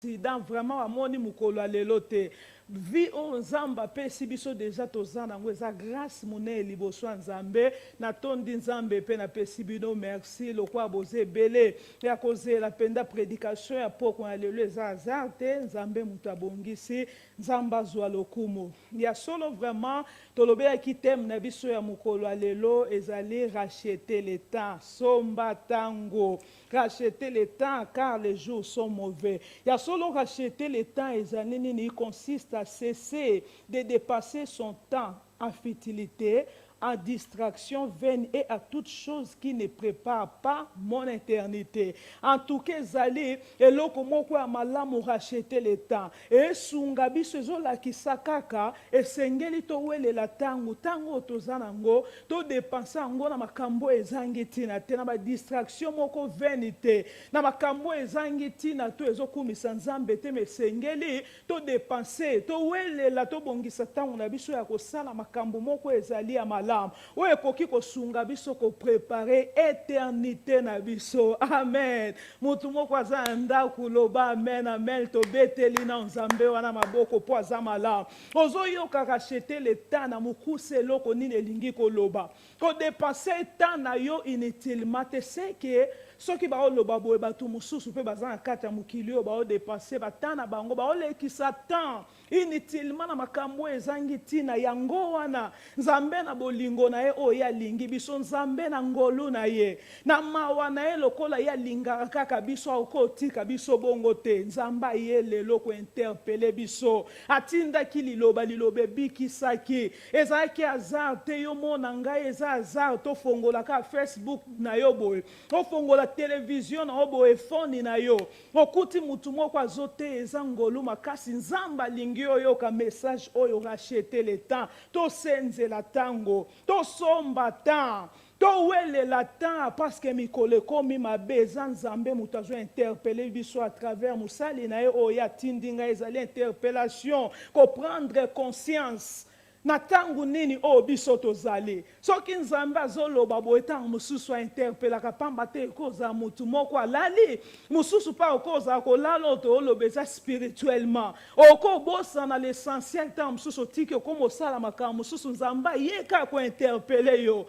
président vraiment amoni mukolo lelo te vi o nzamba pe sibiso déjà tozana ngo eza grâce monene liboso nzambe na tondi nzambe pe na pesibino merci lokwa boze belé ya kozela penda prédication ya poko na lelo eza azarte nzambe mutu abongisi nzamba zwa lokumu ya solo vraiment tolobe ya kitem na biso ya mukolo lelo ezali racheter le temps somba tango racheter le temps car les jours sont mauvais ya solo racheter le temps ezali nini consiste à cesser de dépasser son temps en futilité, en distraction vaine et à toute chose qui ne prépare pas mon éternité. En tout cas, Zali, et loko moko ya malamu racheter le temps. Et sungabi sezo la kisakaka, et sengeli to wele la tango, tango tozanango, to dépenser ango na makambo ezangi na te, na ma distraction moko vaine te, na makambo ezangi na to ezokumisa nzambe te, me sengeli to dépenser, to wele la to bongisa tango na biso ya kosala makambo moko ezali ya malamu. Oye koki kosunga biso ko préparer éternité na biso. Amen. Mutu moko aza ndaku loba amen amen to beteli na nzambe wana maboko po aza malamu. Ozo yoka racheter le temps na mukuse loko nini elingi koloba. Ko dépenser temps na yo inutilement te c'est que soki ba oloba boye batu mususu pe baza na kati ya mukili yo ba o dépenser ba temps na bango ba olekisa temps inutilement na makambo ezangi tina yango wana nzambe na bolingo na ye o ya lingi biso nzambe na ngolu na ye na mawa na ye lokola ya linga kaka biso okotika biso bongo te nzamba ye lelo ko interpeller biso atinda ki liloba lilobe bikisaki ezaki azar te yo mona ngai eza azar to fongola ka Facebook na yo boye to fongola télévision na oboye phone na yo okuti mutu moko azote eza ngolu makasi nzamba lingi oyo ka message oyo racheter le temps to senze la tango to somba temps to wele la temps parce que mikole komi mabe eza nzambe mutu azo interpeller biso à travers musali na ye oyo atindinga ezali interpellation comprendre conscience na tangu nini o biso tozali soki nzambe azoloba boye tango mususu interpelaka pamba te koza mutu moko alali mususu pa okoza kolala oto olobeza spirituellement okobosana l'essentiel tango mususu otiki okomosala makambo mususu nzambe yeka ko interpeller yo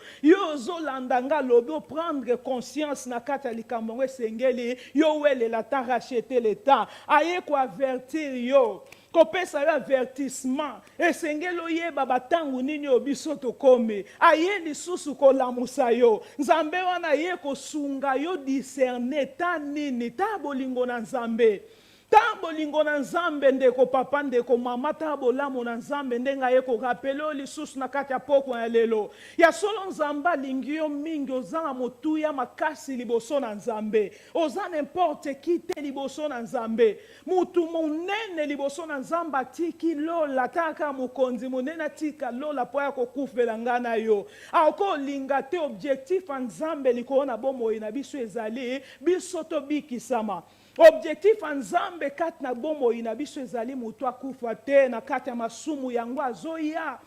ozolanda nga lobi prendre conscience na kati ya likambo ngo esengeli yo welela temps racheter le temps aye ko avertir yo kopesa yo avertissement esengelo yeba batangu nini obiso tokome aye lisusu kolamusa yo nzambe wana ye kosunga yo discerner ta nini ta bolingo na nzambe ta bolingo na nzambe ndeko papa ndeko mama ta bolamu na nzambe ndenga ye ko rappeler lisusu na kati ya poko ya lelo ya solo nzamba lingi yo mingi ozala motuya makasi liboso na nzambe oza n'importe qui te liboso na nzambe mutu monene liboso na nzamba tiki lola taka mokonzi monene tika lola po ya kokufela ngana yo ako linga te objectif ya nzambe likolo na bomoi na biso ezali biso to bikisama objectif nzambe kati na bomoi na biso ezali mutu akufa te na kati ya masumu yango azoya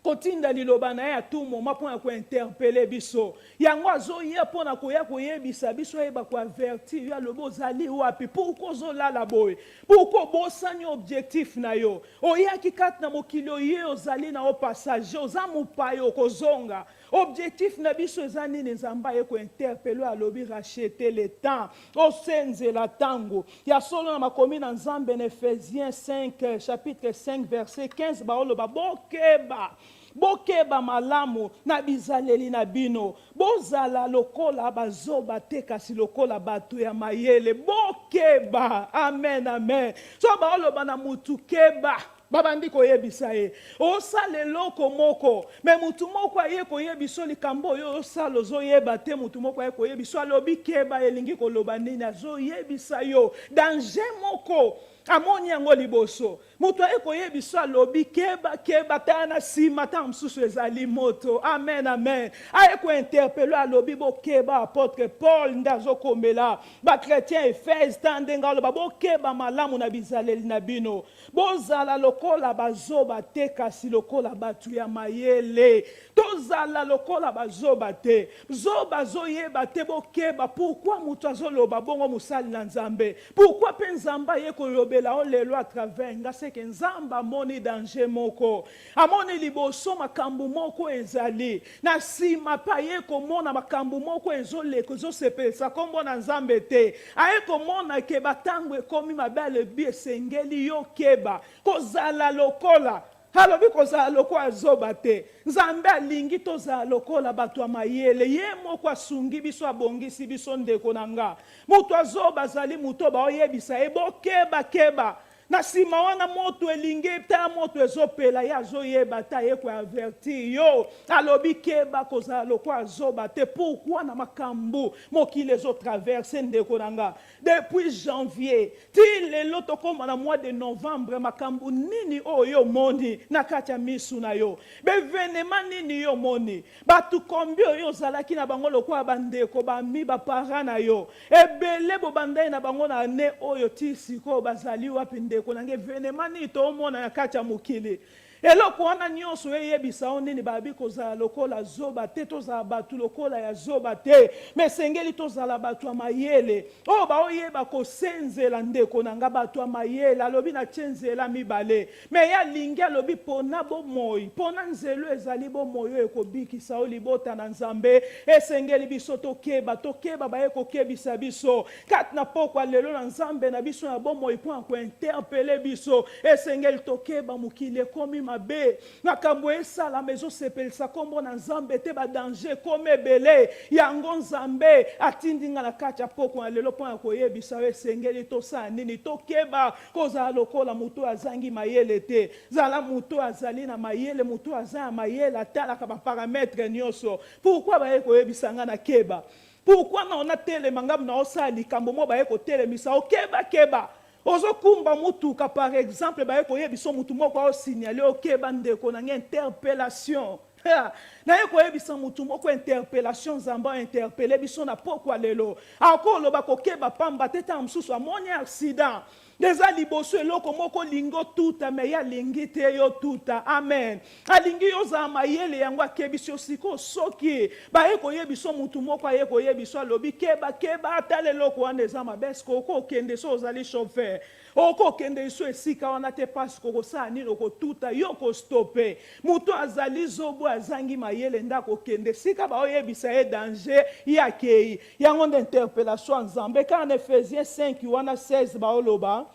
kotinda liloba na ya tout moment pour ko interpeller biso yango azoya pona koya koyebisa biso yeba ko avertir ya lobo zali wapi pourquoi zolala boy pourquoi bosani objectif na yo oyaki kati na mokilo ye ozali na o passage ozamu payo kozonga objectif na biso ezani nzamba ye ko interpeller alobi racheter le temps osenze la tango ya solo na makomi na nzambe na Ephésiens 5 chapitre 5 verset 15 baoloba bokeba malamu na bizaleli na bino bozala lokola bazoba te kasi lokola bato ya mayele bokeba amen amen so baoloba na mutu keba babandi koyebisa ye osala eloko moko me mutu moko aye koyebiso likambo oyo osala ozoyeba te mutu moko aye koyebiso alobi keba elingi koloba nini azoyebisa yo danger moko amoni yango liboso moto ayekoyebisa alobi keba tana nsima ta mosusu ezali moto amen amen ayekointerpele alobi bokeba apôtre Paul nde azokomela bakretien Efese ta ndenge aloba bokeba malamu na bizaleli na bino bozala lokola bazoba te kasi lokola bato ya mayele tozala lokola bazoba te zoba zoyeba te bokeba pourquoi moto azoloba bongo mosali na nzambe pourquoi mpe nzambe ayekolobela o lelo à travers nga seke nzambe amoni danger moko amoni liboso makambo moko ezali na nsima mpe ayekomona makambo moko ezoleka ezosepelisa kombo na nzambe te ayekomona ke batango ekomi mabe alebi esengeli yo keba kozala lokola alobi kozala lokola zoba te nzambe alingi tozala lokola bato ya mayele ye moko asungi biso abongisi biso ndeko na nga moto azoba azali moto baoyebisa ye bokeba na nsima wana moto elingi ta moto ezopela ye azoyeba ta ye koavertir yo alobi keba kozala lokola zoba te pourquoi na makambo mokili ezotraverse ndeko na nga depuis janvier ti lelo tokoma na mois de novembre makambo nini oyo moni na kati ya misu na yo bevenema nini yo moni bato kombi oyo ozalaki na bango lokola bandeko bami bapara na yo ebele bobandai na bango na ane oyo ti sikoyo bazali wapi ndeko nange evenema nini toomona na kati ya mokili eloko wana nyonso eyebisa o nini babi kozala lokola zoba te tozala bato lokola ya zoba te me esengeli tozala bato ya mayele oyo baoyeba kosenzela ndeko na nga bato ya mayele alobi natie nzela mibale me ye alingi alobi mpona bomoi mpona nzelo ezali bomoi oyo ekobikisa o libota na nzambe esengeli biso tokeba baye kokebisa biso kati na pokwa lelo na nzambe na biso na bomoi mpo ya kointerpele biso esengeli tokeba mokili ekomi mabe makambo esalama ezosepelisa kombo na nzambe te badanger ekomi ebele yango nzambe atindi nga na kati ya pokwa na lelo mpo na koyebisa yo esengeli tosala nini tokeba kozala lokola moto azangi mayele te zala moto azali na mayele moto aza ya mayele atalaka baparametre nyonso pourkui baye koyebisa nga na keba pourkui naona telema ngamu na osala likambo mo baye kotelemisa okeba ozokumba mutuka par exemple baye koyebisa mutu moko osignale okeba ndeko na nge interpellation naye koyebisa mutu moko interpellation nzambe interpele biso na pokwa lelo akoloba kokeba pamba te ta mosusu amoni accident deza liboso eloko moko lingo tuta me ya lingi te yo tuta amen alingi yozala mayele yango akebisi yo siko soki baye koyebiso mutu moko aye koyebiso alobi keba atala eloko wana eza mabe eske okokende so ozali chauffeur okokende so esika wana te pasi kokosala nini okotuta yo kostope mutu azali zobo azangi mayele ndakokende sika baoyebisa ye danger ye akei yango nde interpellation nzambe kana Ephésiens 5 wana 16 baoloba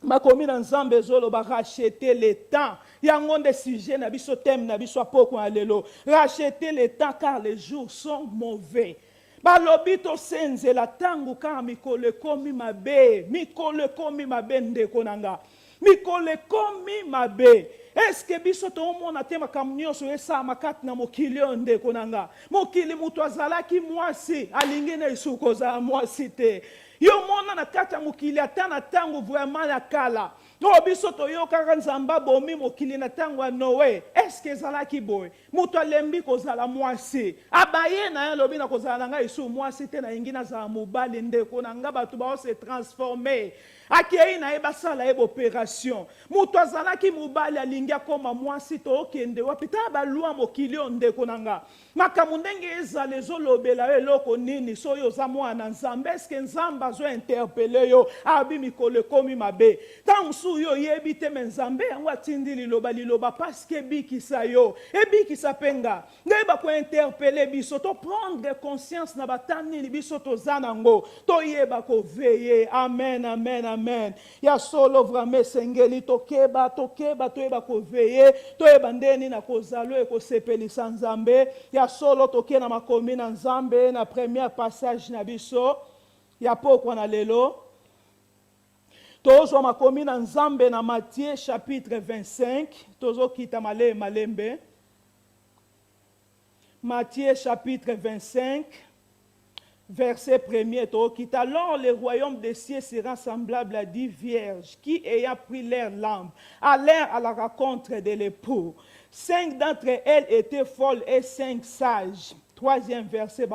makomi na nzambe ezoloba racheter le temps yango nde sujet na biso thème na biso apoko na lelo racheter le temps car les jours sont mauvais balobi tosenzela ntango kaka mikolo ekomi mabe ndeko na nga mikolo ekomi mabe eske biso toomona te makambo nyonso esalama kati na mokili oyo ndeko na nga mokili moto azalaki mwasi alingi na esu kozala mwasi te yo mona na kati ya mokili ata na ntango vraiment ya kala oyo biso toyokaka nzambe abomi mokili na ntango ya Noe eske ezalaki boye moto alembi kozala mwasi abaye na ye alobi na kozala na ngai esu mwasi te nayengi nazala mobali ndeko na nga bato baose transforme akei na ye basala ye baopération moto azalaki mobali alingi akoma mwasi tookende wapi ta balwa mokili oyo ndeko na nga makambo ndenge ezala ezolobela yo eloko nini so oyo oza mwana nzambe eske nzambe azointerpele yo abi mikolo ekomi mabe ntango mosusu yo oyebi te me nzambe yango atindi liloba paske ebikisa yo ebikisa mpe nga ndeyeba kointerpele biso toprendre conscience na batani nini biso toza nango toyeba koveye amen ya solo vraiment esengeli tokeba toyeba koveye toyeba ndeni na kozalo ekosepelisa nzambe ya solo toke na makomi na nzambe na premier passage na biso ya pokwa na lelo tozwa makomi na nzambe na Matthieu chapitre 25 tozokita malembe Matthieu chapitre 25 Verset 1er, alors le royaume des cieux sera semblable à 10 vierges qui, ayant pris leur lampe, allèrent à la rencontre de l'époux. 5 d'entre elles étaient folles et 5 sages. 3e verset,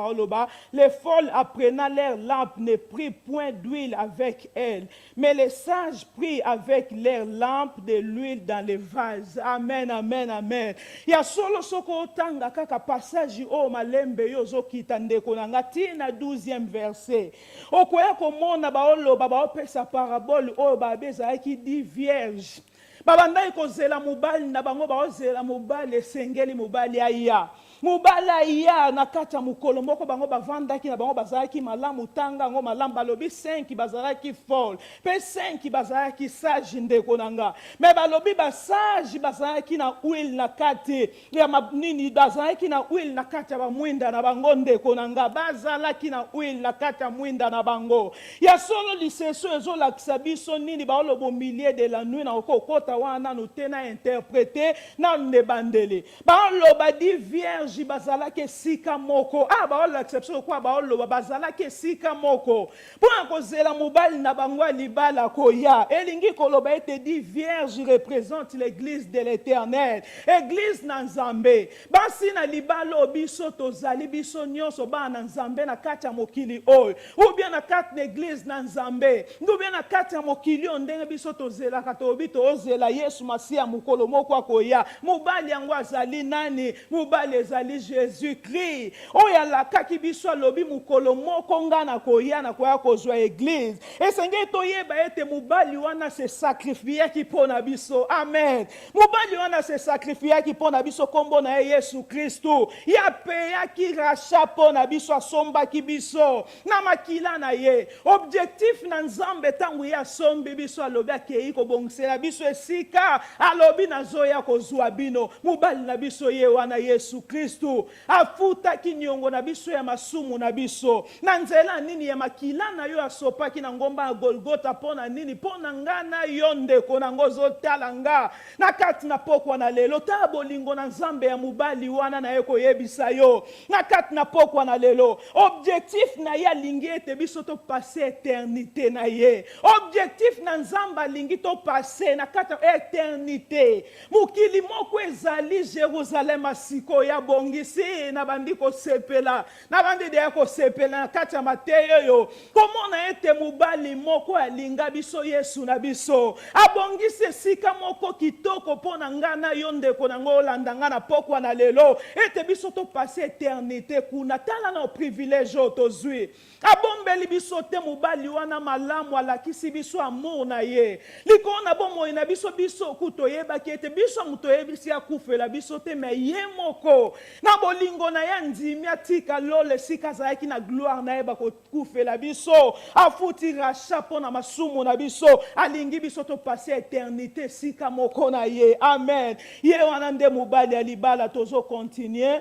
les folles apprenant leur lampe ne prirent point d'huile avec elles, mais les sages prirent avec leur lampe de l'huile dans les vases. Amen, amen, amen. Ya solo soko otanga kaka passage o malembe yozo kitande konanga tina 12e verset. Okoya komona baoloba baopesa parabole o babeza ki 10 vierges. Babandai kozela mobali na bango baozela mobali esengeli mobali aya. Mubala ya na kati ya mukolo moko bango bavandaki na bango bazalaki malamu tanga ngo malamu balobi 5 bazalaki folle pe 5 bazalaki sage ndeko nanga me balobi ba sage bazalaki na huile na kati ya nini bazalaki na huile na kati ya bamwinda na bango ndeko nanga bazalaki na huile na kati ya mwinda na bango ya solo liseso ezolakisa biso nini baolobo milieu de la nuit na okokota wana no tena interpréter na ndebandele baoloba di vierge bazalaki sika moko baolo exception kwa baolo bazalaki sika moko pour kozela mobali na bango libala koya elingi koloba ete dit vierge représente l'église de l'Éternel église na Nzambe basi na libalo biso tozali biso nyonso ba na Nzambe na kati ya mokili oyo ou bien na kati l'église na Nzambe ou bien na kati ya mokili ndenge biso tozela katobi tozela Yesu Masia mukolo moko koya mobali yango azali nani mobali ezali Jésus-Christ. Oya la kaki biso lobi mukolo moko ngana koya na koya kozwa église. Et senge toyeba ete mubali wana se sacrifier ki pona biso. Amen. Mubali wana se sacrifier ki pona biso kombo na Yesu Kristo. Ya peya ki racha pona biso asomba ki biso. Na makila na ye. Objectif na Nzambe tangu ya sombi biso alobi akei ko bongsela biso esika alobi na zoya kozwa bino. Mubali na biso ye wana Yesu Kristo. Afuta kinyongo na biso ya masumu na biso na nzela nini ya makila na yo asopaki na ngomba ya Golgota pona nini pona ngana yo ndeko na ngozo talanga na kati na pokwa na lelo ta bolingo na Nzambe ya mubali wana na yeko yebisa yo na kati na pokwa na lelo objectif na ya lingi ete biso to passer éternité na ye objectif na Nzamba lingi to passer na kati éternité mukili moko ezali Jérusalem asiko ya bongisi na bandi ko sepela na bandi de ko sepela na kati ya Mateyo yo komona ete mubali moko alinga biso Yesu na biso abongisi sika moko kitoko pona ngana yo ndeko na ngolanda ngana pokwa na lelo ete biso to passer éternité kuna tala na privilège tozwi abombeli biso te mubali wana malamu alakisi biso amour na ye likona bomo na biso biso kutoyeba kete biso mutoyebisi akufela biso te me ye moko na bolingo na ya ndimi atika lole sika zaki na gloire na eba kufela biso afuti racha pona masumu na biso alingi biso to passer éternité sika moko na ye amen ye wana nde mubali alibala tozo continuer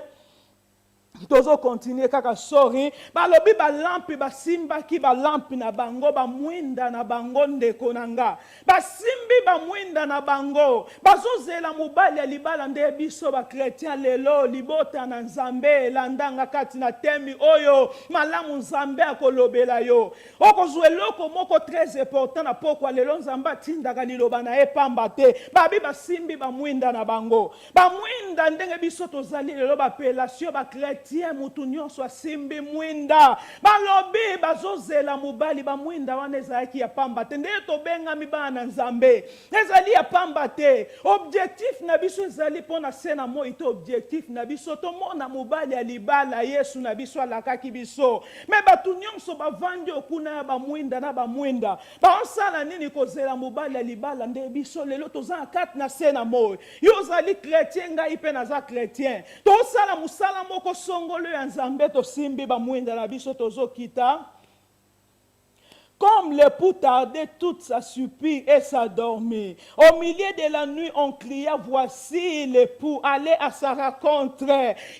kaka sorry balobi ba lampe basimba ki ba lampe na bango ba mwinda na bango ndeko nanga basimbi ba mwinda na bango bazozela mobali ya libala nde biso ba chrétien lelo libota na Nzambe landanga kati na temi oyo malamu Nzambe akolobela yo okozwe loko moko très important na pokwa lelo Nzambe atindaka liloba na epamba te babi basimbi ba mwinda na bango ba mwinda ndenge biso tozali lelo ba appellation ba chrétien mutu nyonso asimbi mwinda balobi bazozela mobali ba mwinda wana ezalaki ya pamba te nde tobengami bana Nzambe ezali ya pamba te objectif na biso ezali pona sena moi to objectif na biso tomona mobali ya libala Yesu na biso alakaki biso me batu nyonso bavandi okuna ya ba mwinda na ba mwinda baosala nini kozela mobali ya libala nde biso lelo toza kati na sena moi yo zali chrétien ngai pe naza chrétien tosala musala moko ngolo ya Nzambe tosimbi ba mwinda na biso tozokita Comme l'époux tardait, toute sa soupir et s'endormit. Au milieu de la nuit, on cria, voici l'époux, allez à sa rencontre.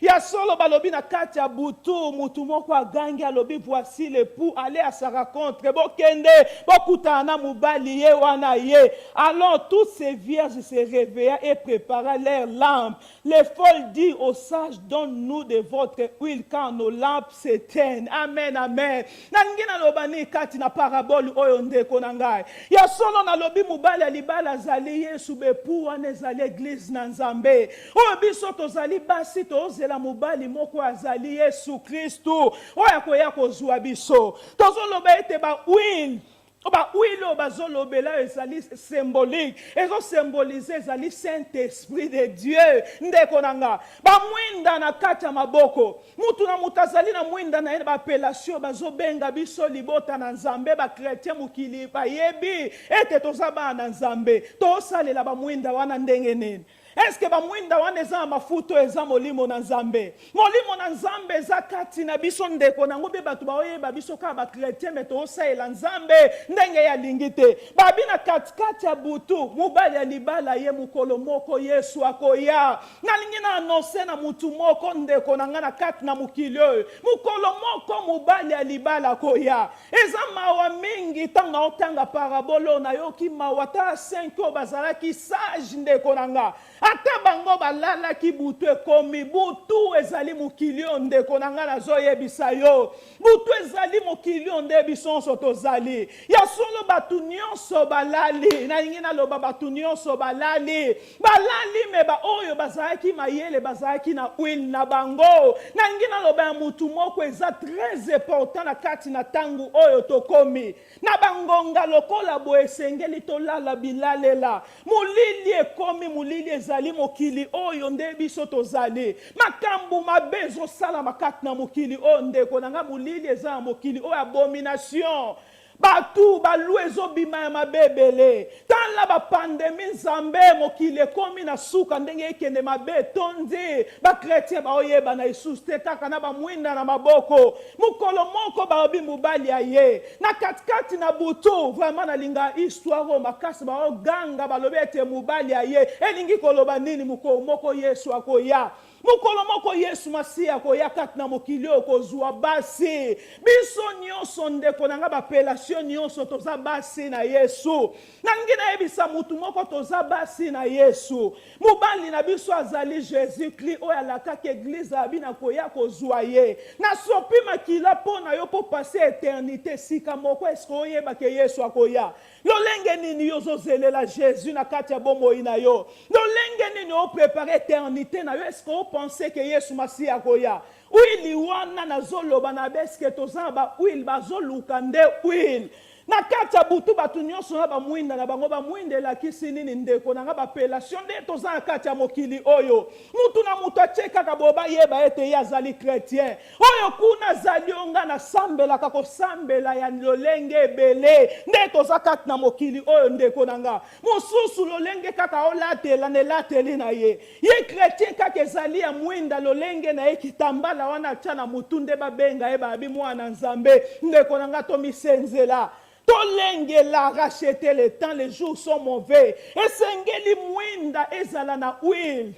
Ya solo balobi na kati ya butu, mutu moko agangi alobi, voici l'époux, allez à sa rencontre. Bokende, bokutana mubali ye wana ye. Alors toutes ces vierges se réveillèrent et préparèrent leurs lampes. Les folles dirent aux sages, donne-nous de votre huile quand nos lampes s'éteignent. Amen, amen. Nangina lobani kati na parabole oyo ndeko na ngai. Ya solo na lobi mubali alibala azali Yesu bepu wana ezali église na Nzambe. Oyo biso tozali basi tozela mubali moko azali Yesu Kristu. Oyo akoya kozwa biso. Tozoloba ete ba huile. Oba huile bazolobela ezali symbolique. Ezo symboliser ezali Saint-Esprit de Dieu. Ndeko nanga. Ba mwinda na kati ya maboko. Mutu na mutazali na mwinda na ene ba appellation bazobenga biso libota na Nzambe ba chrétien mukili ba yebi ete tozaba na Nzambe. Tosalela ba mwinda wana ndenge nini. Est-ce que ba mwinda wana eza mafuto eza molimo na Nzambe? Molimo na Nzambe eza kati na biso ndeko nango be batu ba oyeba biso ka ba chrétien meto osaela Nzambe ndenge ya lingite. Babi na kati ya butu mubali ya libala ye mukolo moko Yesu akoya. Nalingi na annoncer na mutu moko ndeko nanga na kati na mukilio. Mukolo moko mubali ya libala akoya. Eza mawa mingi tanga otanga parabolo na yoki mawa ta 5 bazalaki sage ndeko nanga. Ata bango balala ki butu ekomi butu ezali mukilio ndeko nanga nazoyebisa yo. Butu ezali mukilio nde bisonso tozali. Ya solo batu nyonso balali. Na ingina loba batu nyonso balali. Balali me ba oyo bazalaki mayele bazalaki na huile na bango. Na ingina loba ya mutu moko eza très important na kati na tangu oyo tokomi. Na bangonga lokola bo esengeli tolala bilalela. Mulili ekomi mulili ezali mokili oyo nde biso tozali. Makambu mabezo sala makati na mokili oyo ndeko nanga mulili eza mokili oyo abomination. Batu balu ezobima ya mabebele. Tala ba pandemi Nzambe mokili ekomi na suka ndenge ekende mabe tondi. Ba chrétien ba oyeba na Yesu te kaka na ba mwinda na maboko. Mukolo moko ba obi mubali aye. Na katikati na butu vraiment na linga histoire makasi ba oganga ba lobete mubali aye. Elingi koloba nini mukolo moko Yesu akoya. Mukolo moko Yesu Masia koya kati na mokili okozwa basi. Biso nyonso ndeko nanga bapelation nyonso toza basi na Yesu. Nangina ebisa mutu moko toza basi na Yesu. Mubali na biso azali Jésus-Christ oya lakaki église abina koya kozwa ye. Na sopi makila pona yo po passer éternité sika moko esko oyeba ke Yesu akoya. Lolenge nini yo zozelela Jésus na kati ya bomoi na yo. Lolenge nini o préparer éternité na yo esko penser que Yesu Masia koya. Uili wana na zoloba na beske tozaba uil bazoluka nde uil. Na kati ya butu batu nyonso na ba mwinda na bango ba mwinde la kisi nini ndeko na nga ba pelation nde toza na kati ya mokili oyo. Mutu na mutu acheka ka boba yeba ete ya zali chrétien. Oyo kuna zali onga na sambela kako sambela ya lolenge ebele. Nde toza kati na mokili oyo ndeko na nga. Mususu lolenge kaka olatela ne lateli na ye. Ye chrétien kaka ezali ya mwinda lolenge na ye kitambala wana chana mutu nde babenga eba abi mwana Nzambe. Ndeko na nga to misenzela. Tolengela racheter le temps, les jours sont mauvais. Et sengeli mwinda ezala na huile.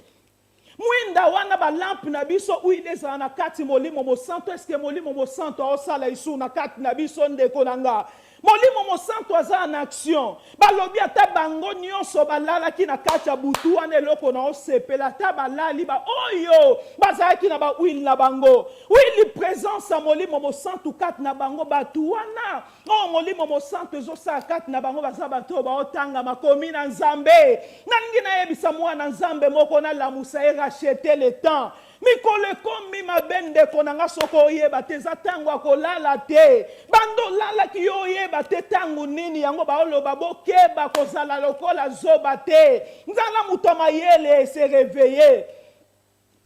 Mwinda wana ba lampe na biso huile ezala na kati molimo mo santo. Est-ce que molimo mo santo osala isu na kati na biso ndeko nanga? Molimo mo santo aza en action. Balobi ata bango nyonso balalaki na kati ya butu wana eloko na osepela ata balali ba oyo bazalaki na ba huile na bango. Huile présence ya molimo mo santo kati na bango batu wana. Oh molimo mo santo ezosala kati na bango baza bato baotanga makomi na Nzambe. Nalingi nayebisa mwana Nzambe moko na lamusa e racheter le temps. Mikole komi mabende konanga soko oyeba te za tango akolala te. Bando lala ki oyeba te tango nini yango baoloba bokeba kozala lokola zoba te. Nzala muto mayele se réveiller.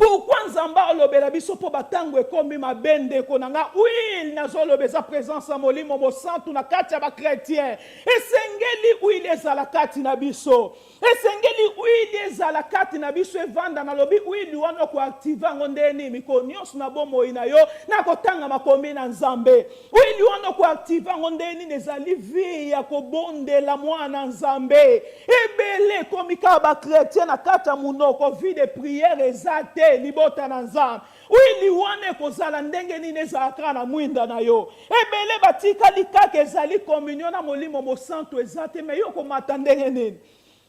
Pourquoi nzamba olobela biso po batango ekomi mabende konanga oui nazolobeza présence ya molimo mosantu na kati ya bakretien esengeli oui ezala kati na biso esengeli oui ezala kati na biso evanda na lobi oui liwana koactive yango ndeni mikolo nyonso na bomoi na yo na kotanga makomi na nzambe oui liwana koactive yango ndeni ezali vie ya kobondela mwana nzambe ebele komika bakretien na kati ya munoko vie de prière ezate libota na nzambe oui liwana kozala ndenge nini ezalaka na mwinda na yo ebele batikali kaka ezali communion na molimo mosantu ezate me yo komata ndenge nini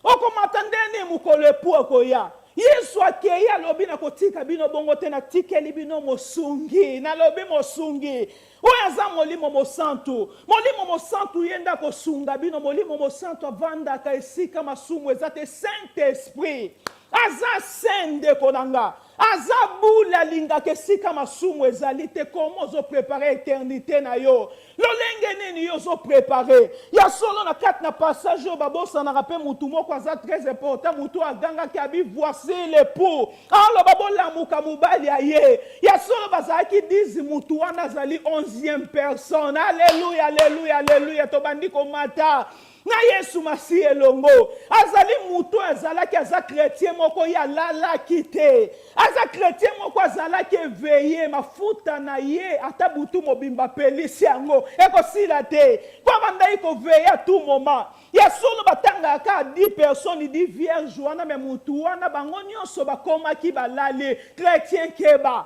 okomata ndenge mokolo epu akoya Yesu akei alobi na kotika bino bongo te na tikeli bino mosungi na lobi mosungi oyo aza molimo mosantu yenda kosunga bino molimo mosantu avandaka esika masumu eza te Saint Esprit aza sende konanga aza bula lingaka esika masumu ezali te komo ozo prepare eternité na yo lolenge nini yo ozo prepare ya solo na kati na passage oyo babosanaka mpe mutu moko aza très important mutu agangaki abi voici l'époux aloba bolamuka mobali ya ye ya solo bazalaki 10 mutu wana azali 11e personne alleluya alleluya alleluya tobandi komata na Yesu masi elongo azali mutu azalaki aza chrétien moko ya lalaki te aza chrétien moko azalaki éveillé mafuta na ye ata butu mobimba pelisi yango ekosila te kwa bandai koveille à tout moment ya solo batangaka 10 personnes 10 vierges wana me mutu wana bango nyonso bakomaki balali chrétien keba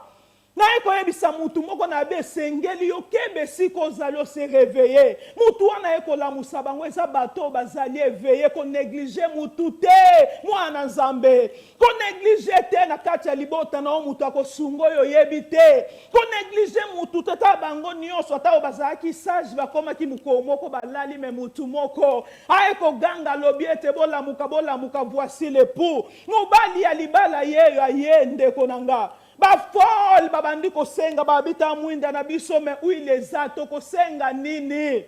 na ekoyebisa mutu moko na be sengeli yo kebe siko ozali se réveiller mutu wana ekolamusa bango eza bato bazali éveiller ko négliger mutu te mwana nzambe ko négliger te na kati ya libota na mutu akosunga oyo yebi te ko négliger mutu te ta bango nyonso ata bazalaki sage bakomaki mukolo moko balali me mutu moko aeko ganga lobi ete bolamuka voici l'époux mobali ya libala ye ayende konanga bafol babandi kosenga babita mwinda na biso me uile zato kosenga nini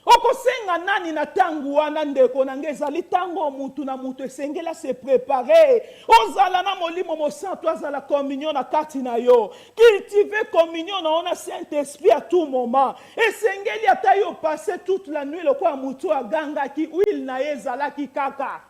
okosenga nani na tangu wana ndeko nange ezali tango mutu na mutu esengela se préparer ozala na molimo mosantu azala communion na kati na yo cultiver communion na ona Saint-Esprit à tout moment esengeli ata yo passer toute la nuit lokwa mutu agangaki uile na ye ezalaki kaka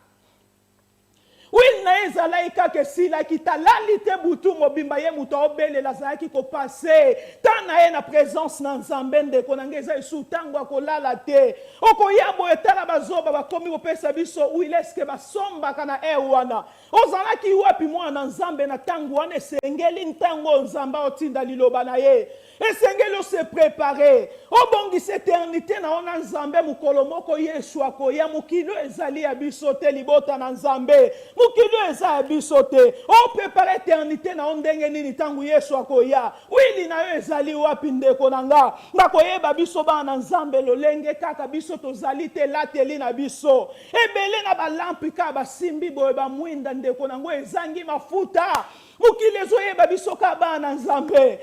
oui na ezalaki kaka esilaki talali te butu mobimba ye mutu aobelela azalaki kopase ta na ye na présence na nzambe ndeko nange eza esu ntango akolala te okoya boye tala bazoba bakomi kopesa biso uile eske basombaka na wana ozalaki wapi mwana nzambe na ntango wana esengeli ntango nzambe otinda liloba na ye esengeli ose préparer obongisa éternité na ona nzambe mokolo moko Yesu akoya mokilo ezali ya biso te libota na nzambe mokilo eza ya biso te prépare éternité na ondenge nini tangu Yesu akoya wili na yo ezali wapi ndeko nanga bakoyeba biso bana nzambe lolenge kaka biso tozali te lateli na biso ebele na balampi ka basimbi boye bamwinda ndeko nango ezangi mafuta mukile zoyeba biso ka bana nzambe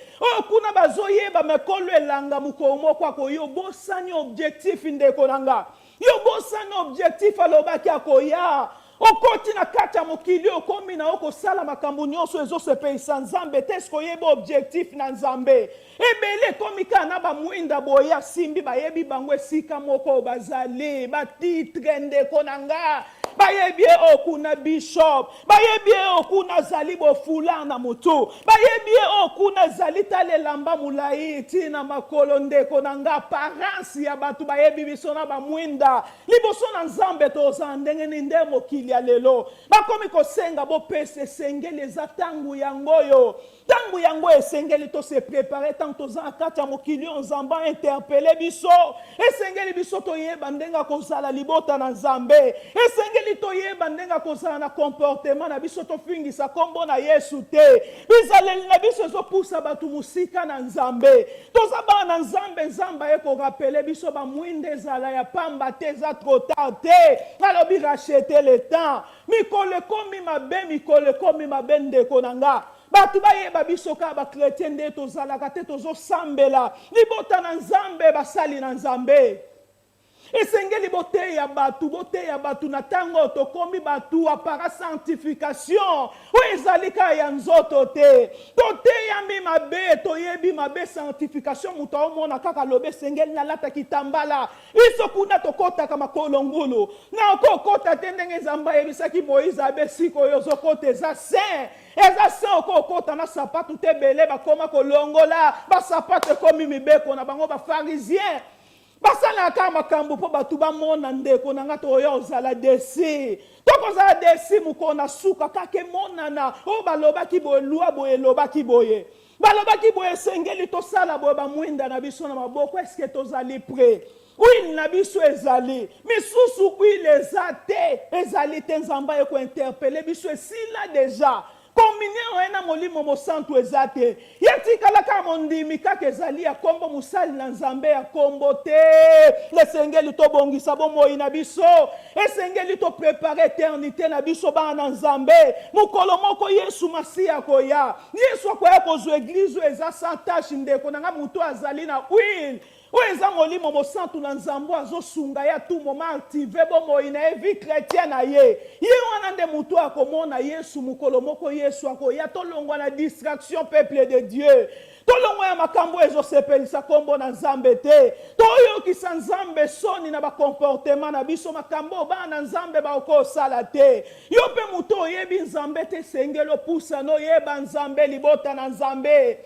kuna bazoyeba mekolo elanga mukolo moko akoyo bosani objectif ndeko nanga yo bosani objectif alobaki akoya okoti na kati ya mokili okomi na okosala makambo nyonso ezosepelisa nzambe te sikoyeba objectif na nzambe ebele komika na bamwinda boye asimbi bayebi bango esika moko bazali batitre ndeko nanga bayebie okuna bishop bayebie okuna zali bofula na moto bayebie okuna zali talelamba mulai tina makolo ndeko nanga parents ya batu bayebi biso na bamwinda liboso na nzambe toza ndenge ni nde mokili ya lelo bakomi kosenga bopesa esengeli eza tangu yangoyo tangu yango esengeli to se préparer tant toza kati ya mokili nzamba interpeller biso esengeli biso toyeba ndenga kozala libota na nzambe esengeli toyeba ndenga kozala na comportement na biso tofingisa kombo na Yesu te bizaleli na biso ezopusa batu musika na nzambe toza bana nzambe nzamba eko rappeler biso bamwinde ezala ya pamba te eza trop tard te alobi racheter le temps mikolo komi mabe ndeko nanga batu bayeba biso ka ba chrétien nde tozalaka te tozosambela libota na nzambe basali na nzambe esengeli boteya batu na tango tokomi batu apara sanctification o ezali ka ya nzoto te toteyambi mabe toyebi mabe sanctification mutu aomona kaka lobe esengeli nalata kitambala biso kuna tokotaka makolo ngulu na okokota te ndenge Nzambe ayebisaki Moïse abe sikoyo ozokota eza saint okokota na sapatu te bele bakoma kolongola basapatu ekomi mibeko na bango bafarisien basalaka makambo mpo bato bamona ndeko na nga toyo ozala desi tokozala desi mokona suka kaka emonana oyo balobaki boye lwa boye elobaki boye balobaki boye esengeli tosala boye bamwinda na biso na maboko eske tozali pre huile na biso ezali misusu huile eza te ezali te Nzambe ekointerpele biso esila deja communion ena molimo mosantu eza te yetikalaka mondimi kaka ezali ya kombo mosali na Nzambe ya kombo te esengeli tobongisa bomoi na biso esengeli toprepare eternité na biso bana na Nzambe mokolo moko Yesu Masiya koya Yesu akoya kozwa eglize eza sans tache ndeko nanga mutu azali na huile oyo eza molimo mosantu na Nzambe azosunga ya tout moment active bomoi na vie chrétienne na ye wana nde mutu akomona Yesu mokolo moko Yesu akoya tolongwa na distraction peuple de Dieu tolongwa ya makambo ezosepelisa kombo na Nzambe te toyokisa Nzambe soni na bakomportema na biso makambo bana na Nzambe bakosala te yo mpe mutu oyebi Nzambe te sengelo pusa no yeba Nzambe libota na Nzambe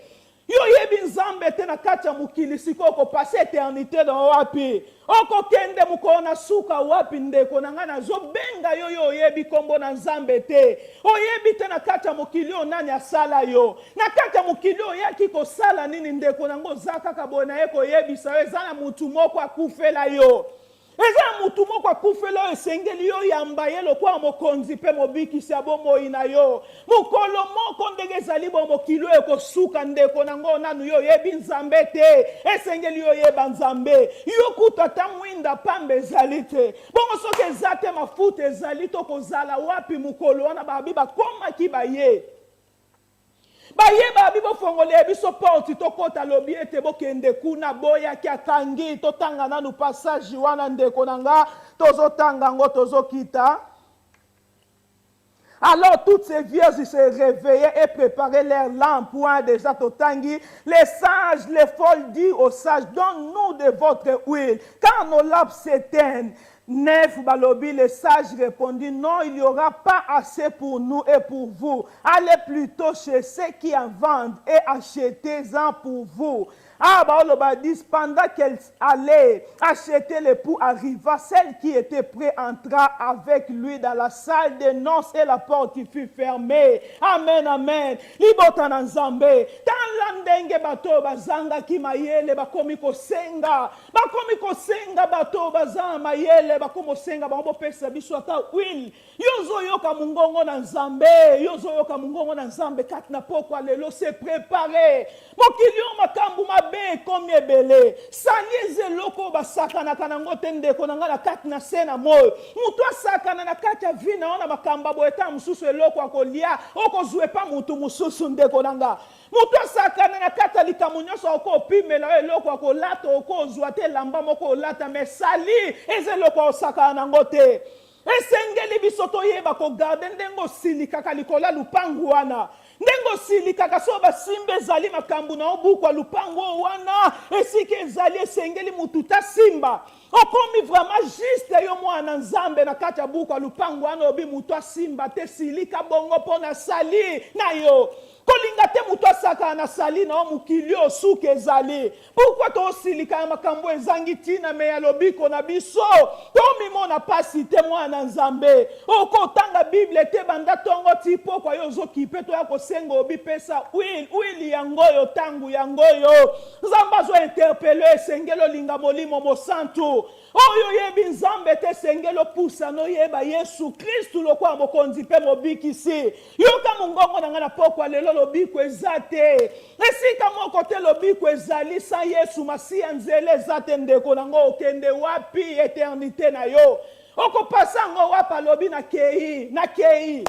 yo yebi Nzambe te na kati ya mokili sikoyo kopase eternité na wapi okokende mokolo na suka wapi ndeko na ngai nazobenga yo oyebi kombo na Nzambe te oyebi te na kati ya mokili oyo nani asala yo na kati ya mokili oyaki kosala nini ndeko nango oza kaka boye na ye koyebisa yo eza na mutu moko akufela yo eza mutu moko akufela oyo esengeli yo yamba ye lokola mokonzi mpe mobikisi ya bomoi na yo mokolo moko ndenge ezali bo mokili oyo ekosuka ndeko nango nanu yo oyebi Nzambe te esengeli yo oyeba Nzambe yo kuta ata mwinda pamba ezali te bongo soki eza te mafuta ezali tokozala wapi mokolo wana babi bakomaki baye bayeba bibo fongole biso porte tokota lobi ete bokende kuna boya ki akangi totanga nanu passage wana ndeko nanga tozotanga ngo tozokita. Alors toutes ces vierges se réveillaient et préparaient leurs lampes pour un déjà totangi. Les sages, les folles dirent aux sages, donne-nous de votre huile, car nos lampes s'éteignent. Neuf balobi, les sages répondit, non, il n'y aura pas assez pour nous et pour vous. Allez plutôt chez ceux qui en vendent et achetez-en pour vous. Ah, bah, dit, pendant qu'elle allait acheter l'époux, arriva, celle qui était prête entra avec lui dans la salle de noces et la porte fut fermée. Amen, amen. Libota na Nzambe. Tan landenge bato bazanga ki mayele bakomi kosenga. Bakomi kosenga bato bazanga mayele bakomo senga bakomo pesa biso ata huile. Yozo yoka mungongo na Nzambe. Yozo yoka mungongo na Nzambe kati na pokwa lelo se préparer. Mokilio makambu mabe komi ebele. Salize loko basakana kanango tende konanga na kati na sena moyo. Mutu asakana na kati ya vina ona makamba boeta mususu eloko akolia. Oko zwe pa mutu mususu ndeko nanga. Mutu asakana na kati ya likamunyoso oko pimela eloko akolata oko zwa te lamba moko olata me sali eze loko osakana nango te. Esengeli bisoto yeba ko garde ndengo silikaka likola lupangu wana. Ndengo silikaka so basimbe ezali makambu na obukwa lupango wana. Esike ezali esengeli mututa simba. Okomi vraiment juste yo mwana Nzambe na kati ya bukwa lupango wana obi mutu simba te silika bongo pona sali na yo. Kolinga te mutu asaka na sali na omukili osuke ezali. Pourquoi to silika ya makambo ezangi tina me ya lobiko na biso? To mimona pasi te mwana Nzambe. Oko tanga Bible te banda tongo tipo kwa yo zokipe to ya kosenga obi pesa huile yangoyo tangu yangoyo. Nzamba zo interpelle esengelo linga molimo mosantu. Oyo yebi Nzambe te sengelo pusa no yeba Yesu Kristu lokwa mokonzi pe mobikisi. Yoka mungongo na ngana pokwa lelo lobiko ezate. Esika moko te lobiko ezali sa Yesu Masiya nzele ezate ndeko nango okende wapi eternité na yo. Oko pasango wapa lobi na kei.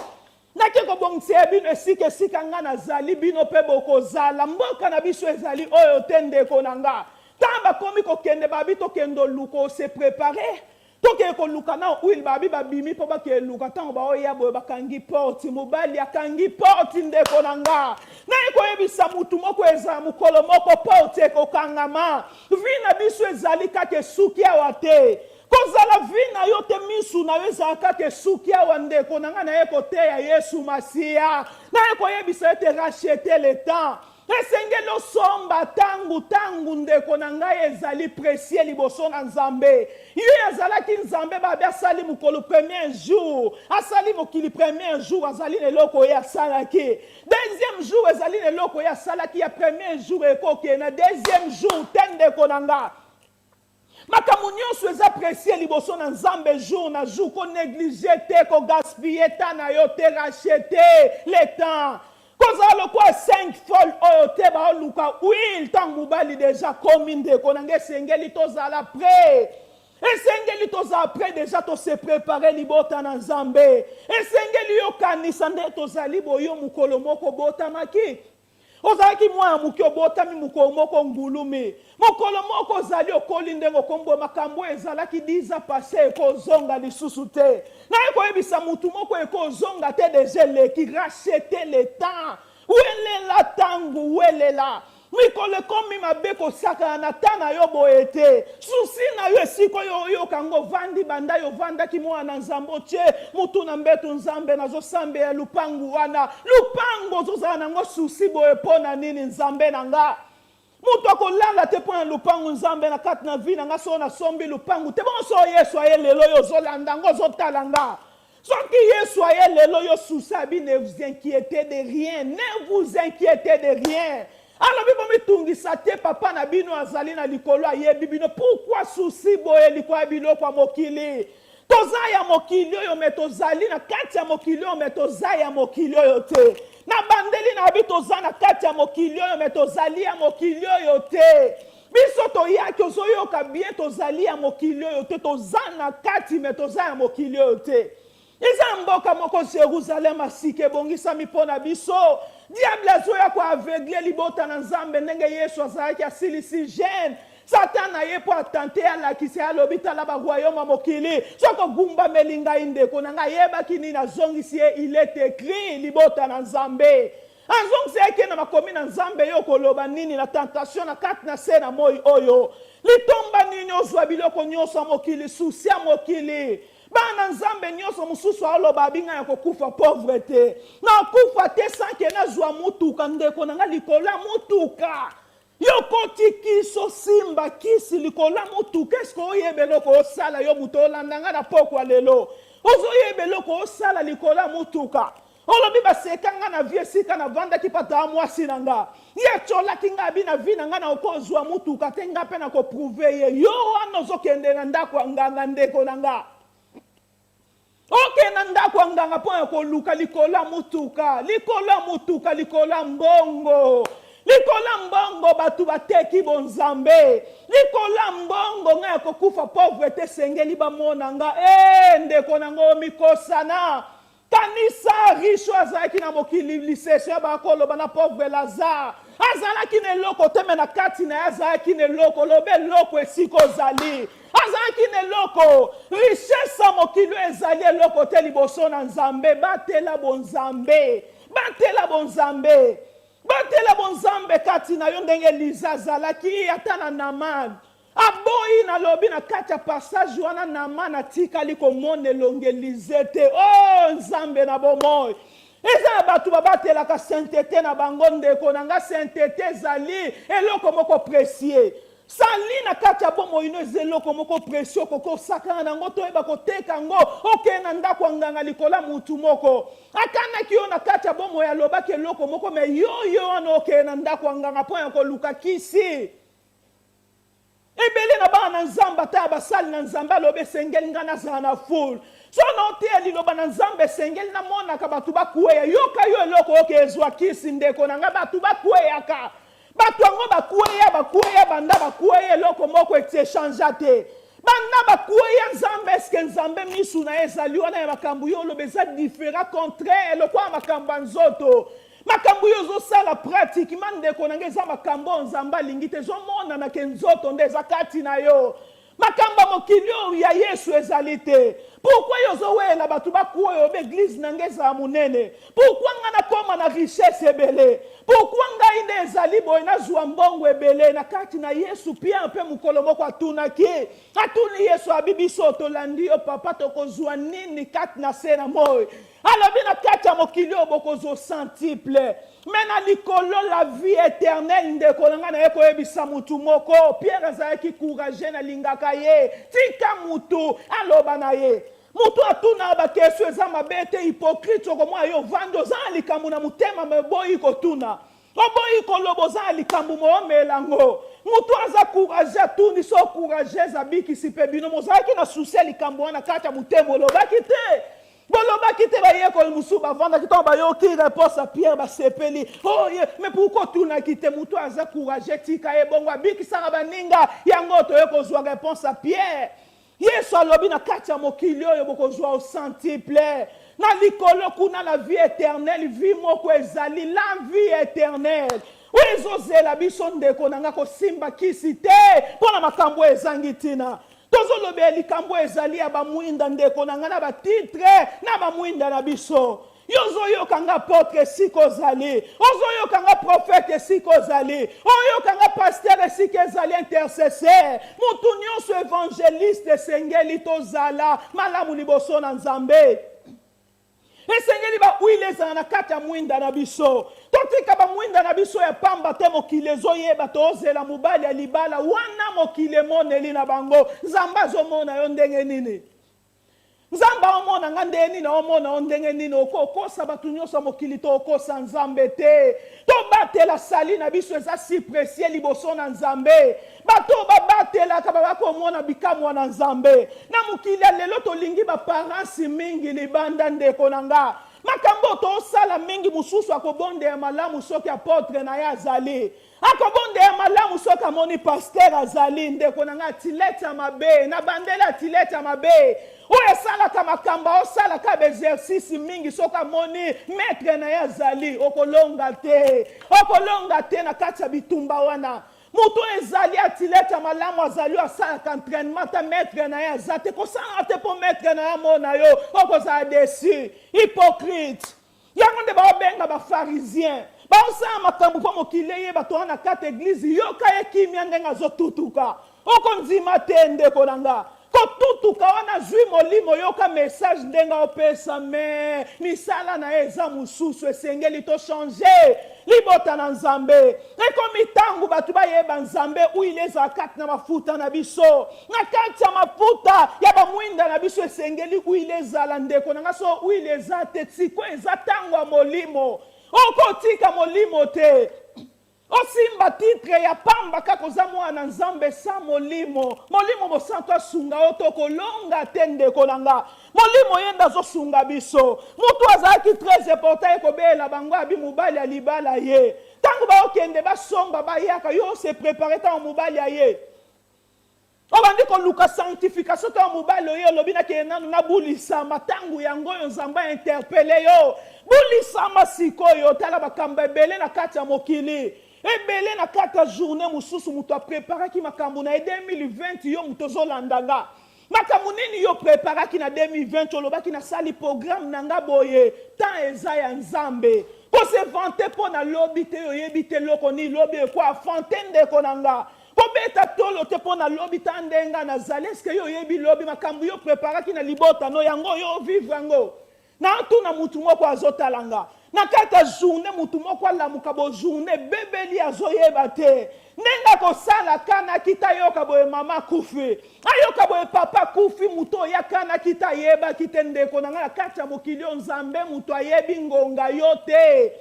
Nake ko bongse bino esika nga na zali bino pe boko zala mboka na biso ezali oyo tende ko nanga. Tamba komi ko kende babi to kendo luko se préparer. Toke ko luka na uil babi babimi po ba ke luka tango ba oya boye bakangi porte mobali akangi porte ndeko nanga na eko yebisa mutu moko eza mukolo moko porte ko kangama vina biso ezali kake suki awa te kozala vina yo te misu na yo ezala kake suki awa ndeko nanga na eko te ya Yesu Masia na eko yebisa ete racheter le temps esengelo somba tangu ndeko na ngai ezali précieux liboso na Nzambe yo azalaki Nzambe babe asali mukolo premier jour asali mokili premier jour azali leloko ya salaki deuxième jour ezali leloko ya salaki ya premier jour ekoke na deuxième jour ndeko na nga makambo nyonso eza précieux liboso na Nzambe jour na jour ko négliger te ko gaspiller ta na yo te racheter le temps kozalo kwa 5 fol oyo te ba luka will tang mobali déjà komi ndeko nange sengeli tozala prêt esengeli tozala prêt déjà to se préparer libota na Nzambe esengeli yo kanisa nde tozali boyo mukolo moko botamaki ozalaki mwana muki obotami mukolo moko ngulumi mukolo moko ozali okoli ndengo kombo makambo ezalaki 10 ans passé ekozonga lisusu te na ekoyebisa mutu moko ekozonga te deja leki racheter le temps welela tangu welela mikolo komi mabe kosaka na tana yo boye te susi na yo esiko yo kango vandi banda yo vandaki mwana Nzambe tie mutu na mbetu Nzambe nazo sambe ya lupangu wana lupango zozala nango susi boye pona nini Nzambe nanga mutu akolanda te pona lupangu Nzambe na kati na vi nanga so na sombi lupangu te bonso Yesu aye lelo yo zolanda ngo zotalanga soki Yesu aye lelo yo susi abi ne vous inquiétez de rien ne vous inquiétez de rien. Alors, bitungisa te papa na bino azali na likolo ayebi bino pourquoi souci boye likwa bino kwa mokili tozaya mokili yo metozali na kati ya mokili yo metozaya mokili yo te na bandeli na bitoza na kati ya mokili yo metozali ya mokili yo te biso to yaki ozoyoka bien tozali ya mokili yo te tozana kati metozaya mokili yo te eza mboka moko Jerusalem asike bongisa mipona biso diable azoya ko aveugle libota na Nzambe ndenge Yesu azalaki asilisi jeune Satan aye po atante alakisi alobita la ba royaume mokili soko gumba melinga indeko nanga yebaki nini azongisi il est écrit libota na Nzambe azongisi eke na makomi na Nzambe yo koloba nini na tentation na kati na se na moi oyo litomba nini ozwa biloko nyonso mokili susi ya mokili bana Nzambe nyonso mususu aloba binga ya kokufa pauvreté na kufa te sanke na zwa mutuka ndeko nanga likola mutuka yokoti kiso simba kisi likola mutuka esko oyebeloko osala yo muto olandanga na pokwa lelo ozoyebeloko osala likola mutuka olobi basekanga na vie sika na vanda kipata mwasi nanga ye tolaki nga bina vina nga na okozwa mutuka te nga pe na ko prouver ye yo anozokende na ndako nganga ndeko nanga oke na ndako nganga po ya koluka likola mutuka likola mbongo likola mbongo batu bateki bonzambe likola mbongo nga ya kokufa pauvreté sengeli bamona nga ndeko nango mikosana kanisa richo azalaki na mokili liseshe bakoloba na pauvre Lazare azalaki na eloko teme na kati na azalaki na eloko lobe eloko esiko ozali azalaki na eloko richesse mokili ezali eloko te liboso na Nzambe batela bonzambe kati na yo ndenge Eliza azalaki ata na Naman aboyi na lobi na kati ya passage wana Naman atikali komona elongi Elize te Nzambe na bomoi eza batu babatelaka sainteté na bango ndeko nanga sainteté ezali eloko moko précieux sali na kati ya bomoi ino eza eloko moko précieux kokosakana nango toyeba koteka ngo okenda ndako nganga likola mutu moko akanaki yo na kati ya bomoi alobaki eloko moko me yo wana okenda ndako nganga mpo ya koluka kisi ebele na bana Nzambe ata basali na Nzambe alobe esengeli nga nazala na foule so na oteya liloba na Nzambe esengeli namonaka batu bakweya yoka yo eloko oke ezwa kisi ndeko nanga batu bakweyaka batu yango bakweya banda bakweya eloko moko etiechange te banda bakweya Nzambe eske Nzambe misu na ezali wana ya makambo yo oloba eza différent contraire eloko ya makambo ya nzoto makambo yozo sala pratiquement ndeko na ngeza makambo nzamba lingite zo mona na kenzoto ndeza kati na yo makamba mokilio ya Yesu ezalite pourquoi yozo wela batu bakuwa yo église na ngeza munene pourquoi ngana koma na richesse ebele pourquoi ngai nde ezali boy na zwa mbongo ebele na kati na Yesu pia mpe mukolo moko atuna ki atuni Yesu abibiso tolandi yo papa tokozwa nini kati na sena moy alobi na kati ya mokilio bokozo centuple mena likolo la vie éternelle ndeko na ngana yeko yebisa mutu moko Pierre azalaki courage na lingaka ye tika mutu aloba na ye mutu atuna ba kesu eza mabete hypocrite okomwa yo vando za likambu na mutema meboyi kotuna oboyi kolobo za likambu momelango mutu aza courage atuni so courage za biki sipe bino mozaki na souci likambu wana kati ya mutema lobaki te boloba kite ba yeko musu ba vanda kitomba ba yo ki réponse à Pierre ba sepeli oh mais pourquoi tu na kite mutu aza courage tika e bongo biki sanga baninga yango to yeko zwa réponse à Pierre Yesu alobi na kati ya mokili oyo bokozwa au centuple na likolo kuna la vie éternelle vie moko ezali la vie éternelle ezozela biso ndeko nanga kosimba kisi te pona makambo ezangi tina tozolobe likambo ezali ya bamwinda ndeko nanga na batitre na bamwinda na biso yozoyokanga apôtre siko zali ozoyokanga prophète siko zali oyokanga pasteur siko ezali intercesseur mutu nyonso évangéliste esengeli tozala malamu liboso na Nzambe esengeli bawile ezala na kati ya mwinda na biso totika bamwinda na biso ya pamba te mokili ezoyeba tozela mobali ya libala wana mokili emoneli na bango Nzambe azomona yo ndenge nini Nzambe omona nga ndenge nini omona ndenge nini okokosa batu nyonso mokili tokosa Nzambe te tobatela sali na biso eza si précieux liboso na Nzambe bato babatelaka bakomona bikamwa na Nzambe na mokili lelo tolingi baparansi mingi libanda ndeko na nga makambo tosala mingi mususu akobonde ya malamu soki apôtre na ye azali akobonde ya malamu soki amoni pasteur azali ndeko na nga atileta mabe na bandela atileta mabe oyo esalaka makambo osalaka baexercice mingi soki amoni maître na ye azali okolonga te na kati ya bitumba wana mutu ezali atileta malamu azali asalaka entraînement ta maître na ye aza te kosala te mpo maître na ye amona yo okozala déçu hypocrite yango nde baobenga bafarisien baosala makambo mpo mokili eyeba toa na kati église yoka ye kimia ndenge azotutuka okondima te ndeko na nga kotutuka wana zwi molimo yoka message ndenge opesa me misala na ye eza mosusu esengeli tochange libota na Nzambe ekomi ntango bato bayeba Nzambe uile ezala kati na mafuta na biso na kati ya mafuta ya bamwinda na biso esengeli uile ezala ndeko na nga so uile eza te tiko eza ntango ya molimo okotika molimo te osimba titre ya pamba kaka oza mwana Nzambe sa molimo mosantu asunga yo tokolonga te ndeko na nga molimo yenda azosunga biso mutu azalaki très important ekobela bango abi mobali ya libala ye ntango baokende basomba bayaka yo se prépare ntango mobali ya ye obandi koluka sanctification to mobali oyo olobi nakende nanu nabulisama ntango yango oyo Nzambe interpele yo bulisama sikoyo tala makambo ebele na kati ya mokili ebele na kati ya journée mosusu mutu apreparaki makambo na 2020 yo mutu ozolandanga makambo nini yo preparaki na 2020 olobaki nasali programme na nga boye temps eza ya Nzambe kose vante mpo na lobi te oyebi te loko ni lobi ekwa afante ndeko na nga kobeta tolo te mpo na lobi ta ndenga nazali eske yo oyebi lobi makambo yo preparaki na libota no yango yo vivre yango na tuna mutu moko azotalanga na kati ya journée mutu moko alamuka bo journée bebeli azoyeba te nenga kosala kana kita yoka boye mama kufi ayoka boye papa kufi mutu oya kana kita yeba kite ndeko na nga na kati ya mokili Nzambe mutu ayebi ngonga yo te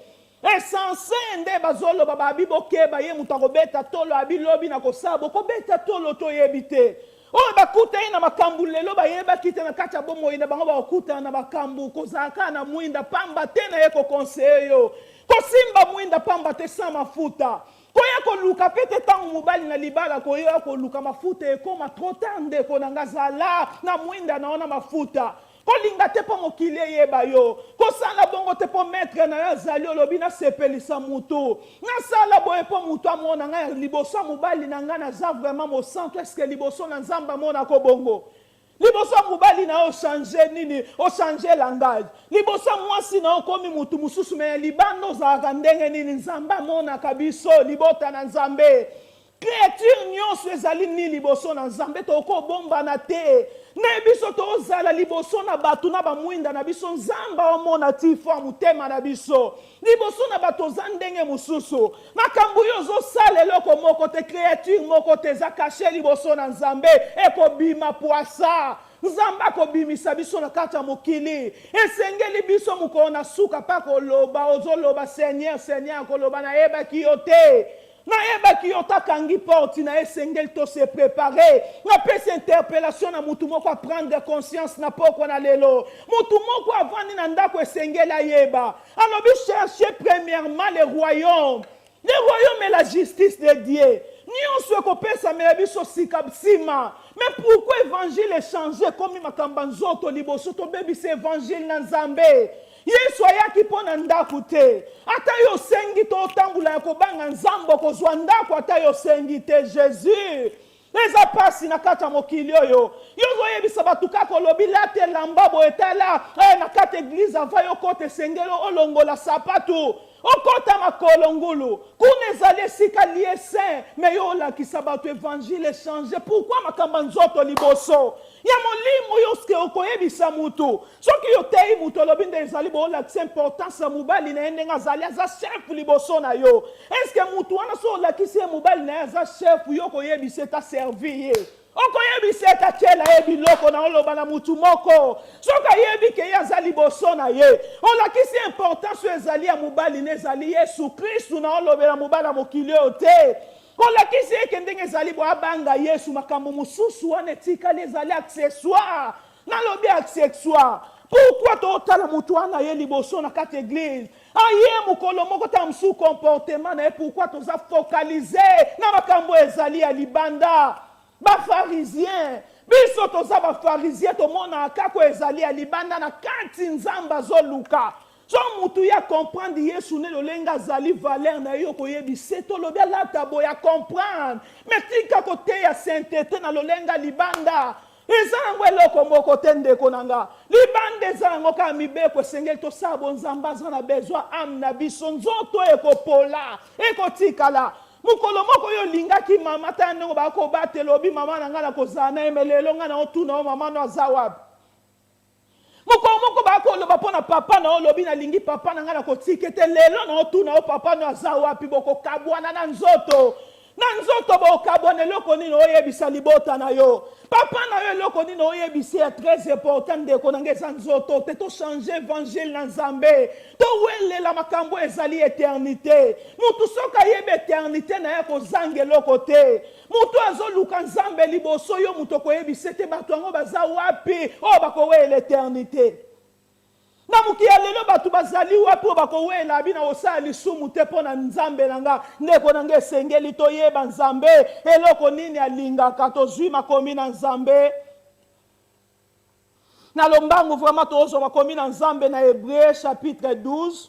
esanse nde bazoloba babi bokeba ye mutu akobeta tolo abilobi na kosala bokobeta tolo toyebi te oyo bakutani na makambu lelo bayebaki te na kati ya bomoi na bango bakutana na makambu kozalaka na mwinda pamba te na ye kokonseye yo kosimba mwinda pamba te sa mafuta koya koluka pete ntango mobali na libala koya koluka mafuta ekoma trop tard ndeko na nga zala na mwinda naona mafuta kolinga te po mokili eyeba yo kosala bongo te po maître na yo azali olobi nasepelisa mutu nasala boye po mutu amona ngai liboso ya mobali na ngai naza vraiment mosantu eske liboso na nzambe amonako bongo liboso ya mobali na yo ochange nini ochange langage liboso ya mwasi na yo okomi mutu mosusu me libanda ozalaka ndenge nini nzambe amonaka biso libota na nzambe créature nyonso ezali ni liboso na nzambe tokobombana te na biso tozala liboso na bato na bamwinda na biso nzambe omona ti fo motema na biso liboso na bato oza ndenge mosusu makambo oyo ozosala eloko moko te créature moko te eza kashe liboso na nzambe ekobima poisa nzambe akobimisa biso na kati ya mokili esengeli biso mokolo na suka mpa koloba ozoloba seigneur seigneur akoloba nayebaki yo te nayebaki yo takangi porti na esengeli to se préparer napesi interpellation na mutu moko aprendre conscience na pokwa na lelo mutu moko avandi na ndako esengeli ayeba alobi chercher premièrement le royaume et la justice de Dieu nyonso ekopesamela biso sika nsima mais pourquoi évangile echange komi makamba nzoto liboso tobebisa évangile na nzambe yesu ayaki mpo na ndako te ata yo osengi to otambola ya kobanga nzambe okozwa ndako ata yo osengi te jésus eza pasi na kati ya mokili oyo yo ozoyebisa bato kaka olobi lata elamba boye tala na kati eglize ava yo kota esengeli olongola sapatu okota makolo ngulu kuna ezali esika lie saint me yo olakisa bato évangile echange pourquoi makambo nzoto liboso ya molimo yoske okoyebisa mutu soki yo teyi mutu olobi nde ezali boolakisa importance ya mobali na ye ndenge azali aza chef liboso na yo eske mutu wana so olakisi ye mobali na ye aza chef yo koyebisa eta servi ye okoyebisa eta tiela ye biloko na oloba na mutu moko soki ayebi ke ye aza liboso na ye olakisi importance oyo ezali ya mobali na ezali yesu kristu na olobela mobali ya mokili oyo te olakisi eke ndenge ezali boabanga yesu makambo mosusu wana etikali ezali accessoire nalobi accessoire pourquoi totala mutu wana ye liboso na kati église aye mokolo moko ta mosusu comportement na ye pourquoi toza focalize na makambo ezali ya libanda bafarisien biso toza bafarisien tomonaka kako ezali ya libanda na kati nzambe azoluka so mutu ya comprendre yesu ne lolenga azali valeur na yo koyebisa tolobi alata boya comprendre mais tika kote ya sainteté na lolenga libanda eza nango eloko moko te ndeko na nga libanda eza nango kaka mibeko esengeli tosala bonzambe aza na besoin ame na biso nzoto ekopola ekotikala mukolo moko yo lingaki mama ta ndenge bakobatela obi mama na nga na kozala na emelelo nga na otuna o mama no aza wapi mukolo moko bakoloba mpo na papa na olobi nalingi papa na nga na kotika ete lelo na otuna o papa no aza wapi bokokabwana na nzoto bokabwana eloko nini oyebisa libota na yo papa na yo eloko nini oyebisa ya très important ndeko na nga eza nzoto te tochange évangile na nzambe towelela makambo ezali éternité mutu soki ayeba éternité na ye kozanga eloko te mutu azoluka nzambe liboso yo mutu okoyebisa ete bato yango baza wapi oyo bakowela éternité na mukia lelo bato bazali wapi oyo bakowela bina osala lisumu te mpo na nzambe na nga ndeko na nga esengeli toyeba nzambe eloko nini alingaka tozwi makomi na nzambe na lombangu vraiment tozwa makomi na nzambe na Hébreu chapitre 12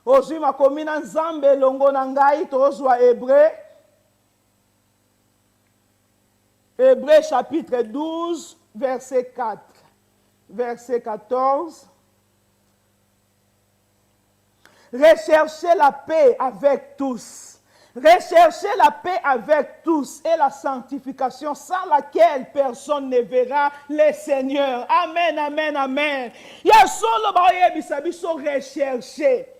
ozwi makomi na nzambe elongo na ngai tozwa Hébreu chapitre 12 verset 4 verset 14. Recherchez la paix avec tous. Recherchez la paix avec tous et la sanctification sans laquelle personne ne verra le Seigneur. Amen, amen, amen. Ya solo ba yebisa biso rechercher.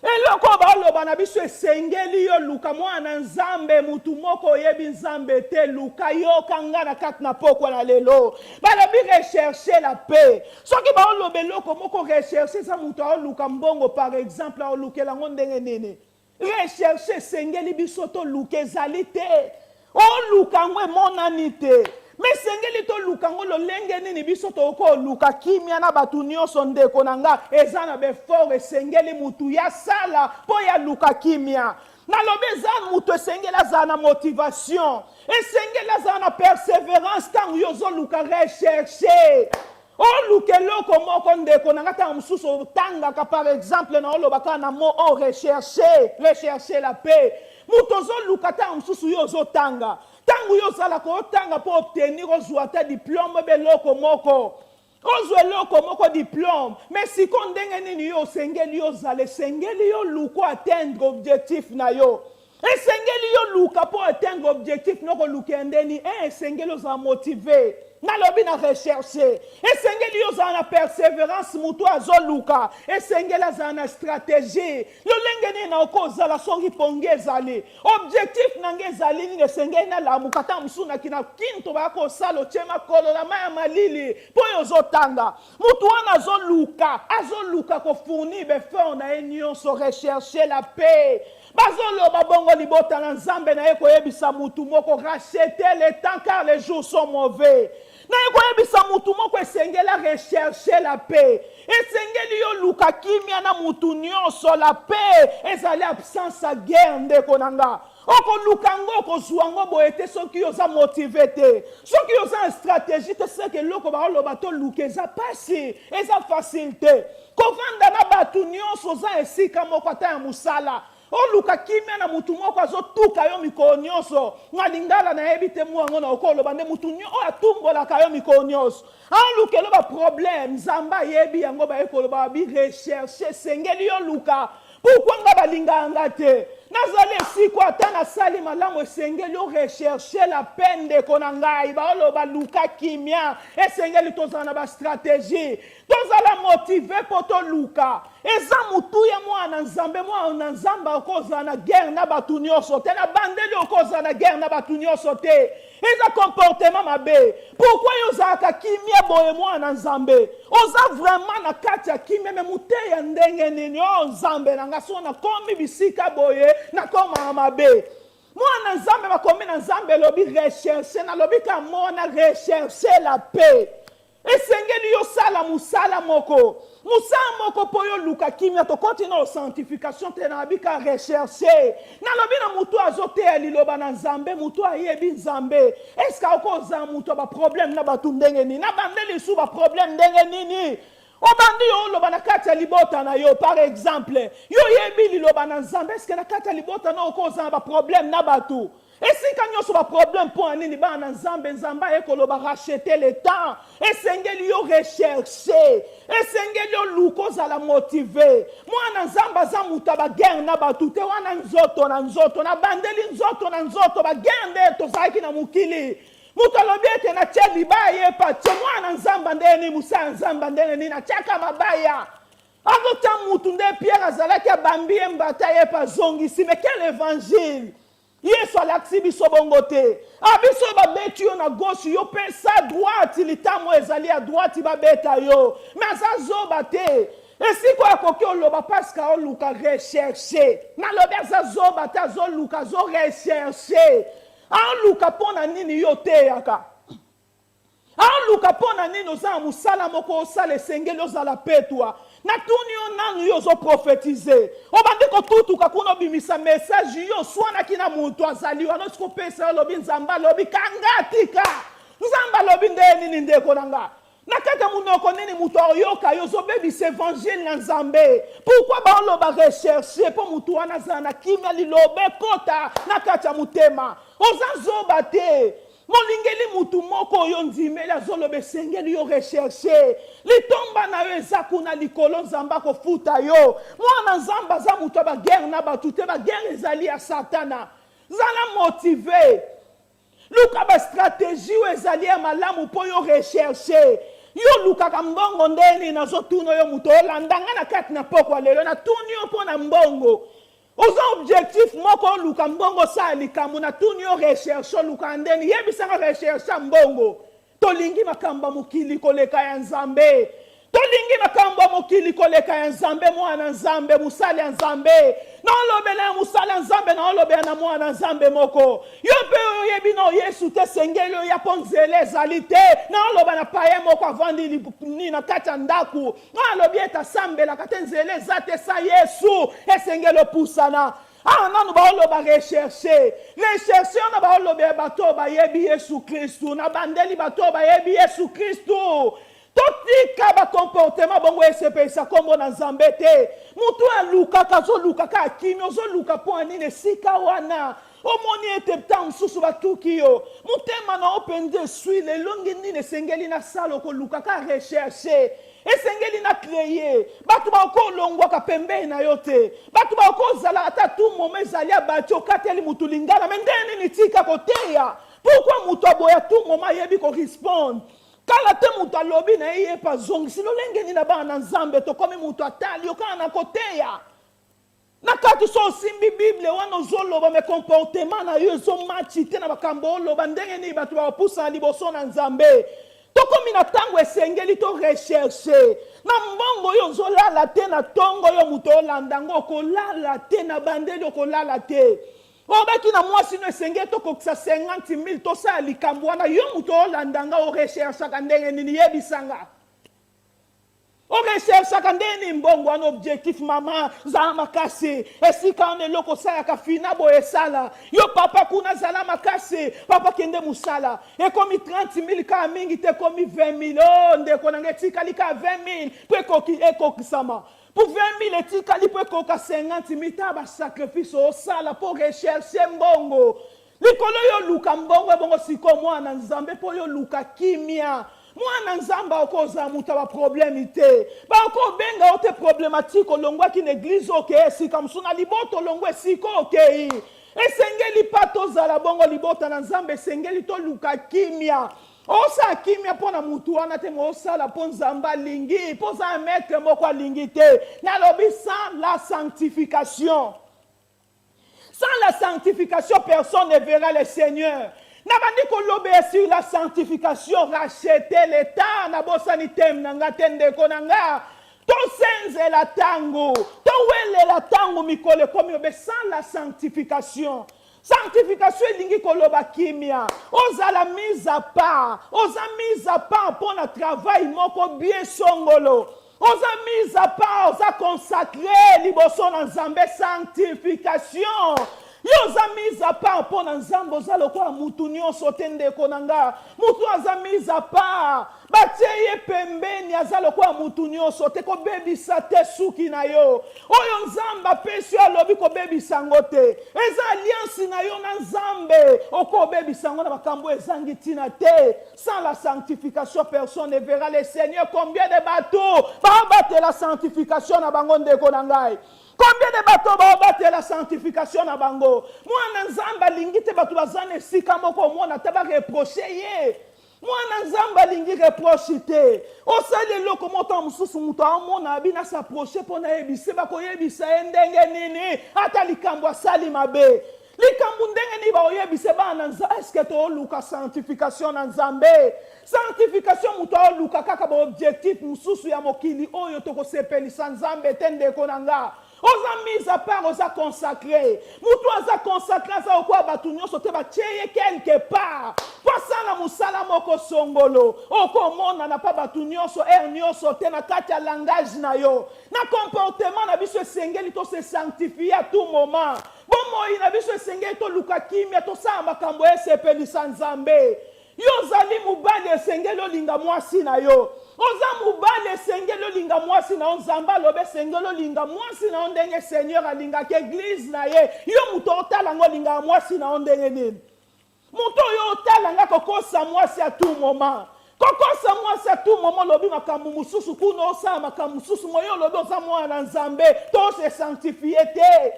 Eloko baloba na biso esengeli yo luka mwana nzambe mutu moko yebi nzambe te luka yo kanga na kati na pokwa na lelo balobi rechercher la paix soki baoloba eloko moko rechercher sa mutu aoluka mbongo par exemple aolukela ngo ndenge nini rechercher esengeli biso toluka ezali te oluka ngo emonani te mais sengeli to luka ngo lolenge nini biso toko luka kimia na batu nyonso ndeko na nga eza na befort esengeli mutu ya sala po ya luka kimia na lobeza mutu esengeli aza na motivation esengeli aza na persévérance tango yozo luka rechercher oluka eloko moko ndeko na ngata mosusu otangaka par exemple na olobaka na mot o rechercher la paix moto ozoluka ntango mosusu yo ozotanga ntango yo ozalaka otanga mpo obtenir ozwa ata diplome beloko moko ozwa eloko moko diplome mais siko ndenge nini yo osengeli ozala esengeli yo luka atteindre objectif na yo esengeli yo luka mpo atteindre objectif noko luka ndeni esengeli ozala motivé nalobi na recherche esengeli ozala na persévérance moto azoluka esengeli azala na stratégie lolenge nini na okozala soki pongi ezali objectif nange ezali nini esengeli nalamuka ata mosunaki na kinto baya kosala otie makolo na mai ya malili mpo oyo ozotanga moto wana azoluka kofournir befort na ye nyonso recherche la paix bazoloba bongo libota na nzambe na ye koyebisa mutu moko racheter le temps car les jours sont mauvais na ye koyebisa mutu moko esengeli rechercher la paix esengeli yo luka kimia na mutu nyonso la paix ezali absence ya guerre ndeko na nga okoluka ngo okozwa ngo boye te soki oza motive te soki oza na stratégie te seke eloko baoloba toluka eza pasi eza facile te kovanda na bato nyonso oza esika moko ata ya mosala oluka kimia na mutu moko azotuka yo mikolo nyonso nga lingala nayebi te mwango na okoloba nde mutu oyo atumbolaka yo mikolo nyonso aoluka eloba problème nzambe ayebi yango bayekoloba babi recherche esengeli yo luka pourkui nga balinganga te nazali esiko ata nasali malamu esengeli yo recherche la peine ndeko na ngai baoloba luka kimia esengeli tozala na bastratégie tozala motive mpo toluka eza mutu ya mwana nzambe okozala na guerre na bato nyonso te na bandeli okozala na guerre na bato nyonso te eza comportement mabe pourkui ozalaka kimia boye mwana nzambe oza vraiment na kati ya kimia me muteya ndenge nini o nzambe na nga so nakomi bisika boye nakoma mabe mwana nzambe bakomi na nzambe elobi recherche nalobi ka mona recherche la paix esengeli yo sala musala moko mpo yo luka kimia tokoti na sanctification te nalobi ka recherche nalobi na mutu azoteya liloba na nzambe mutu ayebi nzambe eske okozala mutu baproblème na bato ndenge nini na bande lisu baproblème ndenge nini obandi yo oloba na kati ya libota na yo par exemple yo yebi liloba na nzambe eske na kati ya libota na okozala baproblème na bato esika nyonso baproblème mpo anini bana na nzambe ayekoloba racheter le temps esengeli yo recherche esengeli yo luka ozala motive mwana nzambe aza mutu baguerre na bato te wana nzoto na bandeli nzoto na nzoto baguerre nde tozalaki na mokili mutu alobi ete natie libaya yepa tie mwana nzambe ndeni mosala nzambe ndenge nini atiaka mabaya azotya mutu nde pierre azalaki abambi ye mbata yepa azongisi mais quel évangile yesu alakisi biso bongo te abiso babeti yo na gauche yo mpe sa droite litamo ezali ya droite babeta yo mais aza zoba te esiko akoki oloba parceke aoluka recherche nalobi aza zoba te azoluka azorecherche aoluka mpo na nini yo teyaka aoluka mpo na nini oza na mosala moko osala esengeli ozala petwa natuni yo nanu yo ozoprofetize obandi kotutuka kuna obimisa message yo oswanaki na mutu azali wana osiko opesa olobi nzambe alobi kanga tika nzambe alobi nde nini ndeko na nga na kati ya munoko nini mutu ayoka yo ozobebisa évangile na nzambe pourkui baoloba recherche mpo mutu wana azala na kimia liloba ekota na kati ya motema oza zoba te molingeli mutu moko oyo ndimeli azoloba esengeli yo recherche litomba na yo eza kuna likolo nzambe akofuta yo mwana nzambe aza mutu ya baguerre na bato te baguerre ezali ya satana zala motive luka bastratégie oyo ezali ya malamu mpo yo recherche yo lukaka mbongo ndeni nazotuna yo mutu olandanga na kati na pokwa lelo natuni yo mpo na mbongo oza objectif moko oluka mbongo sala likambo natuni yo recherche oluka ndeni yebisanga recherche mbongo tolingi makambo mokili koleka ya nzambe tolingi makambo mokili koleka ya nzambe mwana nzambe musali ya nzambe naolobela ya musali ya nzambe naolobela na mwana nzambe moko yo mpe oyebi na yesu te sengeli oyo ya mpo nzela ezali te naoloba na paye moko avandi na kati ya ndaku naolobi ete asambelaka te nzela eza te sa yesu esengeli opusana nanu baoloba recherche wana baolobela bato bayebi yesu kristu na bandeli bato bayebi yesu kristu totika ba comportement bongo esepelisa kombo na nzambe te. Mutu alukaka azolukaka akimi ozoluka po anini esika wana. Omoni ete ta msusu batuki yo. Mutema na opende sui lelongi nini esengeli na sala kolukaka recherche. Esengeli na créer. Batu ba kolongwaka pembeni na yo te. Batu ba kozala ata tu moment ezali abati okateli mutu lingana. Mais ndeni ni tika koteya. Pourquoi mutu aboya tout moment yebi ko respond? Kala te mutu alobi na ye pa zongi silo lengeni na ba na nzambe to komi mutu atali yo kana koteya. Na kati so simbi Bible wana ozoloba me comportement na yo zo matchi te na bakambo oloba ndenge ni batu ba pusa liboso na nzambe. Tokomi na tango esengeli to recherche. Na mbongo yo zolala te na tongo yo mutu olandango kolala te na bandeli kolala te. Obaki na mwasi no esengeli to kokisa 50,000 to sa likambo wana yo mutu olandanga o recherche ka ndenge nini yebisanga. On recherche chaque année mbongo un objectif maman za makasi esika on eloko sa ka fina boye sala yo papa kuna zala makasi papa kende musala e komi 30,000 ka mingi te komi 20,000 oh ndeko na ngetika lika 20,000 pe koki ekokisama pour 20,000 etika li pe koka 50,000 ta ba sacrifice o sala pour rechercher mbongo likolo yo luka mbongo bongo siko mwana nzambe po yo luka kimia. Mwana nzamba okoza muta ba problème te. Ba ko benga ote problématique olongwa ki l'église oke sika msuna liboto longwe siko oke. Esengeli pato zala bongo libota na nzambe esengeli to luka kimia. Osa kimia pona mutu wana te mo sala pon nzamba lingi, poza maître moko lingi te. Na lobi sans la sanctification. Sans la sanctification personne ne verra le Seigneur. Nabandi kolobe sur la sanctification racheter l'état na bosani tem nanga tende konanga to senze la tango to wele la tango mikole komi obe sans la sanctification. Sanctification lingi koloba kimia oza la mise à part pour le travail moko bien songolo oza mise à part oza consacré liboso na nzambe sanctification. Yoza mise à part pour nzambo za lokwa mutu nyonso tende konanga mutu aza mise à part bateye pembeni aza lokwa mutu nyonso te ko bebisa te suki na yo oyo nzamba pesi alobi ko bebisa ngote eza alliance na yo na nzambe oko bebisa ngona bakambo ezangi tina te. Sans la sanctification personne ne verra le Seigneur. Combien de bateaux ba battre la sanctification na bango ndeko na ngai. Combien de bateaux ba battre la sanctification na bango. Mwana nzamba lingi te batu bazane sika moko mwana te ba reprocher ye. Mwana nzamba lingi reproche te. Osali loko moto mususu muto amona abina s'approcher pona yebise ba ko yebisa ndenge nini ata likambo asali mabe. Likambo ndenge ni ba oyebise ba nanza est-ce que to luka sanctification na nzambe. Sanctification muto luka kaka ba objectif mususu ya mokili oyo to ko sepelisa nzambe tende konanga. Oza mise à part, oza consacré. Moutou oza consacré, oza okwa batu nyonso te ba cheye quelque part. Pasa na musala moko songolo. Oko mona na pa batu nyonso nyonso te na kati ya langage na yo. Na comportement na biso esengeli to se sanctifier à tout moment. Bomo ina biso esengeli to luka kimia to sa makambo esepelisa nzambe. Yo zali mubali esengeli olinga mwasi na yo. Oza mubali esengeli olinga mwasi na nzamba lobe esengeli olinga mwasi na ndenge Seigneur alinga ke église na ye. Yo muto otala ngo linga mwasi na ndenge nini. Muto yo otala nga kokosa mwasi à tout moment. Kokosa mwasi à tout moment lobi makambu mususu kuno osa makambu mususu moyo lobi oza mwana nzambe to se sanctifier te.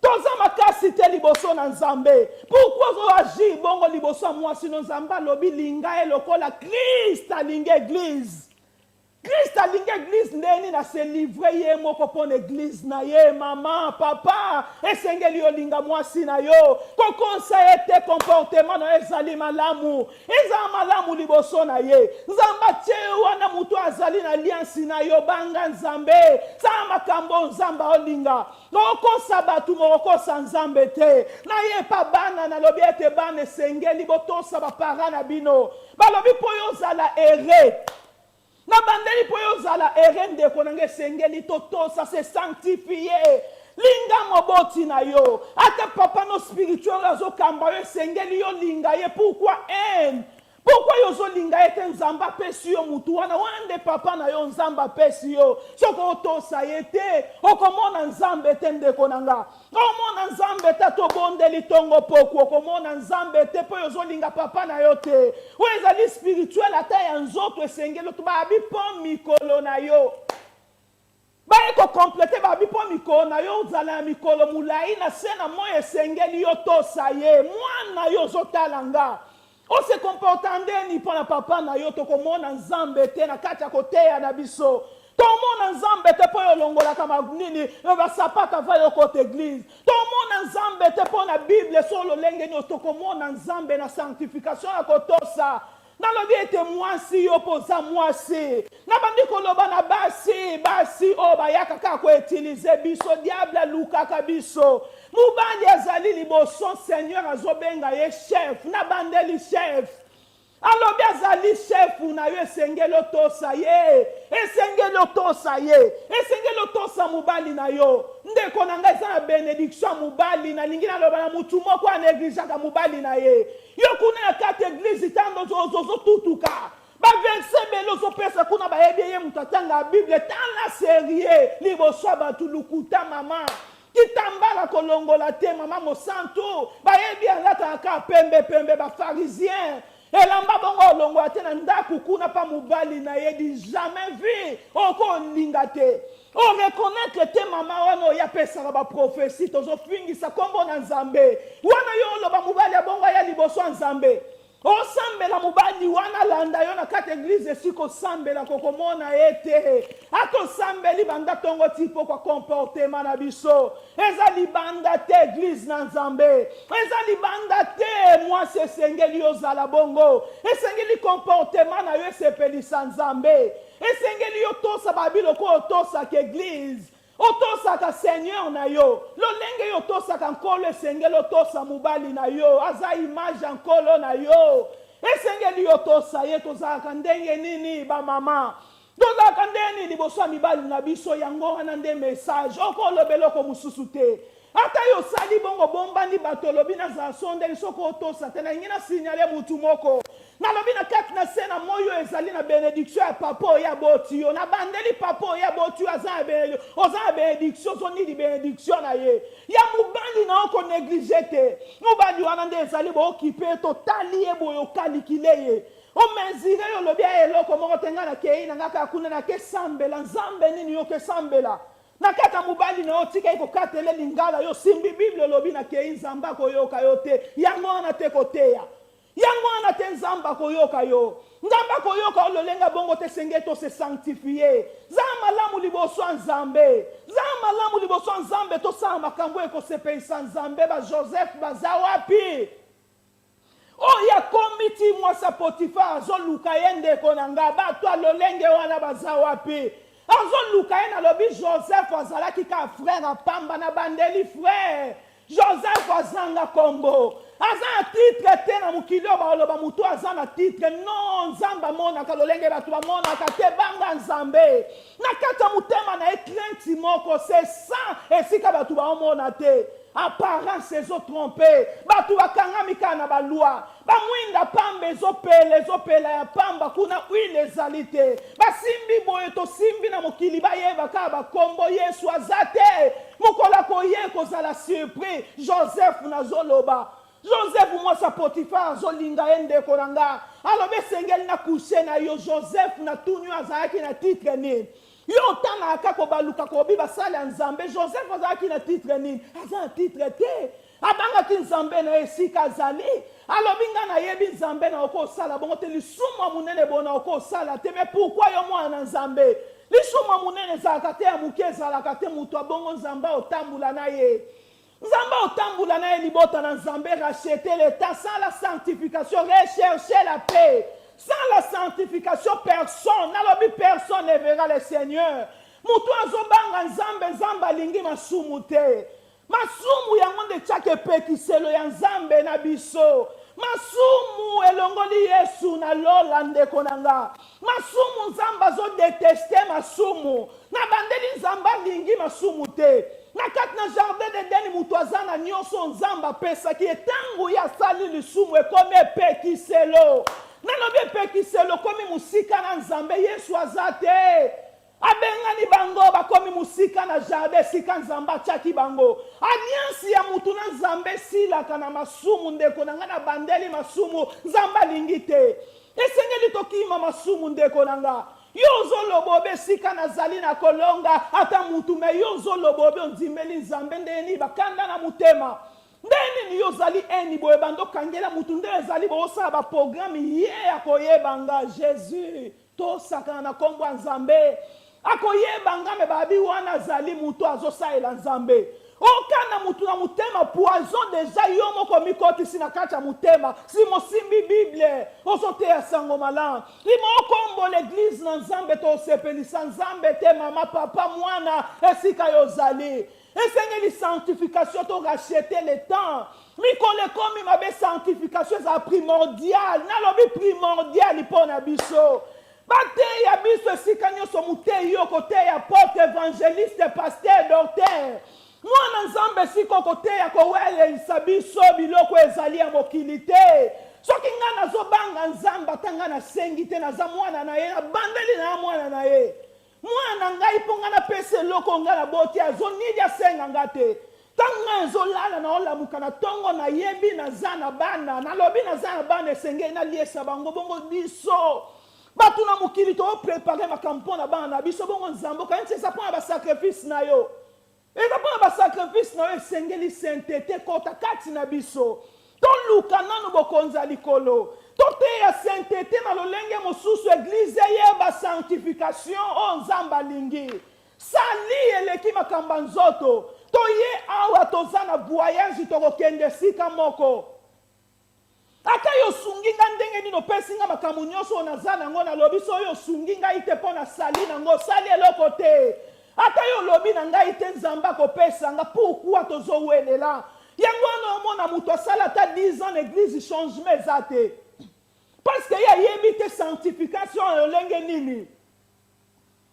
Toza makasi te liboso na nzambe. Pourquoi zo agir bongo liboso mwasi na nzamba lobi linga elokola Christ alinga église. Christ alinga église ndeni na se livrer ye moko pon église na ye maman papa esengeli olinga mwasi na yo kokonsa ete comportement na ezali malamu liboso na ye nzamba tie wana mutu azali na alliance na yo banga nzambe sa makambo nzamba olinga nokosa batu mokosa nzambe te na ye pa bana na lobi ete bana esengeli botosa ba parents na bino balobi po yo zala ere. Na bandeli po yo zala erende konange sengeli toto ça se sanctifier linga moboti na yo ata papa no spirituel azo kamba yo sengeli yo linga ye pourquoi haine Pourquoi yozo linga ete nzamba pesi yo mutu wana wande papa na yo nzamba pesi yo soko otosa yete okomona nzambe te ndeko nanga okomona nzambe te tobondeli tongo poku okomona nzambe te po yozo linga papa na yo te oyo ezali spirituel ata ya nzoto esengeli to babi po mikolo na yo baye kokomplete babi po mikolo na yo ozala ya mikolo mulai na se na moyo esengeli yo tosa ye mwana yo ozotala nga o se comporta ndeni mpona papa na yo tokomona nzambe te na kati ya koteya na biso tomona nzambe te mpo yo olongolaka manini basapaka va yo kote eglize tomona nzambe te mpo na bible so ololenge nyonso tokomona nzambe na sanctification ya kotosa nalobi ete mwasi yo mpo oza mwasi nabandi koloba na basi oyo bayaka kaka koutilize biso diable alukaka biso mobali azali liboso seigneur azobenga ye chef nabandeli chef alobi azali chef na yo esengeli otosa ye esengeli otosa mobali na yo ndeko na ngai eza na benediction mobali nalingi naloba na mutu moko anegligeaka mobali na ye yo kuna ya kati eglize tando ozotutuka baverse bele ozopesa kuna bayebi ye mutu atanga ya bible tala serie liboso ya bato lukuta mama kitambala kolongola te mama mosantu bayebi alataka pembe bafarisien elamba bongo olongola te na ndako kuna pa mobali na ye di jamais vu okolinga te o reconnaître te mama wana oyo apesaka baprofesi tozofingisa kombo na nzambe wana yo oloba mobali ya bongo ya liboso ya nzambe osambela mobali wana landa yo na kati eglize esika osambela kokomona ye te atosambeli banda tongo tipo kwa comportement na biso eza libanda te eglize na nzambe eza libanda te mwasi esengeli ozala bongo esengeli comportement na yo esepelisa nzambe esengeli yo tosa babiloko otosaka eglize otosaka seigneur na yo lolenge yo otosaka nkolo esengeli otosa mobali na yo aza image ya nkolo na yo esengeli yo tosa ye tozalaka ndenge nini bamama tozalaka ndenge nini liboso ya mibali na biso yango wana nde message okolobela oko mosusu te ata yo sali bongo bombani bato olobi nazala sondeli soko otosa te nalingi na signale mutu moko nalobi na kati na se na moyo ezali na benediction ya papa oyo aboti yo na bandeli papa oyo aboti yo oza na benediction zonidi benediction na ye ya mobali na okoneglige te mobali wana nde ezali bookipe totali ye boyo okalikile ye omezire yo olobi ya eloko moko te nga na kei na nga kaka kuna nakesambela nzambe nini yo kesambela na kata mobali na yo tika ekokatele lingala yo simbi bible olobi na kei nzambe akoyoka yo te yango wana te koteya yango wana te nzambe akoyoka yo nzambe akoyoka ololenga bongo te senge to se sanctifie za malamu liboso ya nzambe za malamu liboso ya nzambe tosala makambo ekosepelisa nzambe bajoseph baza wapi oyo akomi ti mwasi Potifar azoluka ye ndeko na nga bato alolenge wana baza wapi azoluka ye nalobi joseph azalaki ka frère apamba na bandeli frère joseph azanga kombo aza na titre te na mokili oyo baoloba mutu aza na titre non nzambe amonaka lolenge bato bamonaka te banga nzambe na kati ya motema na ye crainte moko se sa esika bato baomona te apparence ezotrompe bato bakangami kaka na balwa bamwinda pamba ezopela ya pamba kuna huile ezali te basimbi boye tosimbi na mokili bayeba kaka bakombo yesu aza te mokola koye kozala surpris joseph nazoloba joseph mwasi Potifar azolinga ye ndeko na nga alobi esengeli na kushe na yo joseph na tuni oyo azalaki na titre nini yo otanaka kobaluka kobi basali ya nzambe joseph azalaki na titre nini aza na titre te abangaki nzambe na esika azali alobi nga nayebi nzambe na okosala bongo te lisumu ya monene bona okosala te me pourkui yo mwana na nzambe lisumu ya monene ezalaka te ya moke ezalaka te moto abongo nzambe otambola na ye nzambe otambola na ye libota na nzambe racheter l'état sans la sanctification rechercher la paix sans la sanctification personne ne verra le Seigneur mutu azobanga nzambe alingi masumu te masumu yango nde tiaka epekiselo ya nzambe na biso masumu elongoli yesu na lola ndeko na nga masumu nzambe azodeteste masumu na bandeli nzambe alingi masumu te na kati na jardin d'Eden mutu aza na nyonso nzambe apesaki etango ye asali lisumu ekomi epekiselo nalobi epekiselo komi musika na nzambe yesu aza te abengani bango bakomi musika na jardin esika nzambe atiaki bango alliance ya mutu na nzambe esilaka na masumu ndeko na ngai na bandeli masumu nzambe alingi te esengeli tokima masumu ndeko na nga yo ozoloba obe esika nazali na kolonga ata mutu me yo ozoloba obe ondimeli nzambe ndeni bakanda na motema ndeni yo ozali eni boye bando kangela mutu nde ezali boosala baprogramme ye akoyebanga jésus tosakana na kombo ya nzambe akoyebanga me babi wana azali mutu azosalela nzambe okana mutu na mutema poison deja yo moko mikotisi na kati ya mutema si mosimbi bible ozoteya sango malamu limo okombo l'église na nzambe tosepelisa nzambe te mama papa mwana esika yo ozali esengeli sanctification to racheter le temps mikolo ekomi mabe sanctification eza primordial nalobi primordial mpo na biso bateya biso esika nyonso muteyi yo koteya porte évangéliste pasteur docteur mwana nzambe siko koteya kowelelisa biso biloko ezali ya mokili te soki ngai nazobanga nzambe ata ngai nasengi te naza mwana na ye nabandeli na mwana na ye mwana ngai mpo ngai napesa eloko ngai naboti azonidi asenga ngai te ntango ngai ezolala naolamuka na ntongo nayebi naza na bana nalobi naza na bana esengeli naliesa bango bongo biso bato na mokili tooprepare makambo mpo na bana na biso bongo nzambe okanisi eza mpo na basacrifice na yo eza mpo na basacrifice na yo esengeli sainteté kota kati na biso toluka nanu bokonzi ya likolo toteya sainteté na lolenge mosusu eglize yeba sanctification oyo nzambe alingi sali eleki makambo ya nzoto toye awa toza na voyage tokokende esika moko ata yo osungi nga ndenge nini opesi nga makambo nyonso oyo naza nango nalobi so oyo osungi ngai te mpo na sali nango sali eloko te ata yo olobi na ngai te nzambe akopesa nga pourkui tozowelela yango wana omona moto asala ata 10 ans na église changement eza te parce que ye ayebi te sanctification ya lolenge nini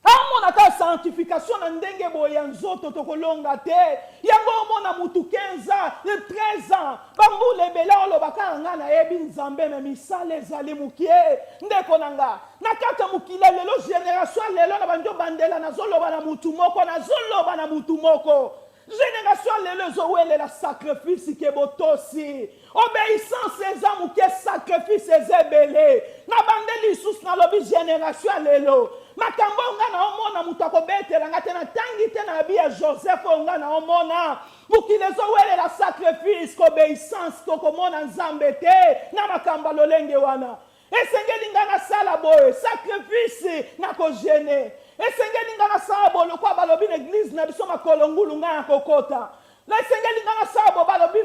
amona ta sanctification na ndenge boye ya nzoto tokolonga te yango omona mutu 15 ans 13 ans bambula ebele olobaka nga nayebi nzambe me misala ezali mokie ndeko na nga na kati ya mokili lelo génération lelo na banjo bandela nazoloba na mutu moko nazoloba na mutu moko génération lelo ezowelela sacrifice ke botosi obéissance eza moke sacrifice eza ebele na bandeli lisusu nalobi génération lelo makambo nga na omona mutu akobetela nga te natangi te na bi ya joseph oyo nga na omona mokili ezowelela sacrifice kobéissance tokomona nzambe te na makambo lolenge wana esengeli nga nasala boye sacrifice na kogene esengeli nga nasala boye lokwa balobi na église na biso makolo ngulu nga ya kokota esengeli nga nasala boye balobi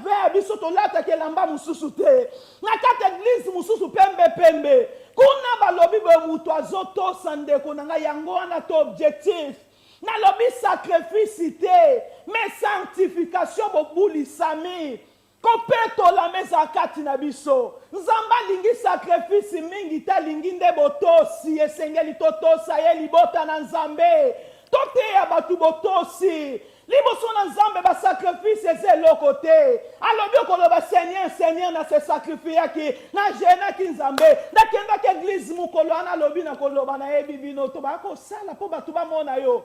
ver biso tolataki elamba mosusu te na kati église mosusu pembe kuna balobi boye mutu azotosa ndeko na ngai yango wana to objectif nalobi sacrifice te mais sanctification bobulisami kopetola meza kati na biso nzambe alingi sacrifice mingi te alingi nde botosi esengeli totosa ye libota na nzambe toteya bato botosi liboso na nzambe basacrifice eza eloko te alobi okoloba seigneur na se sacrifiaki na jenaki nzambe nakendaki eglize mokolo wana alobi na koloba nayebi bino tobaya kosala mpo bato bamona yo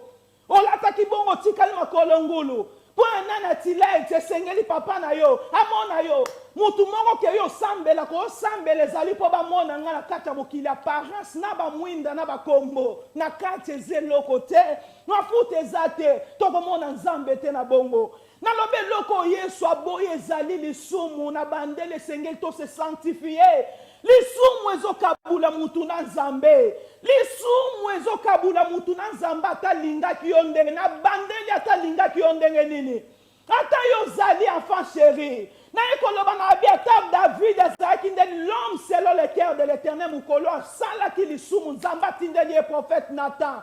olataki bongo tikali makolo ngulu mpo nani atila ete esengeli papa na yo amona yo mutu moko ke yo osambela koosambela ezali mpo bamona nga na kati ya mokili apparence na bamwinda na bakombo na kati eza eloko te mafuta eza te tokomona nzambe te na bongo nalobi eloko yesu aboyi ezali lisumu na bandele esengeli tose sanctifie lisumu ezokabula mutu na nzambe lisumu ezokabula mutu na nzambe atalingaki yo ndenge na bandeli atalingaki yo ndenge nini ata yo ozali enfant chéri naye koloba na abi ata david azalaki ndeni l'homme selon le cœur de l'éternel mokolo asalaki lisumu nzambe atindeli ye prophète Nathan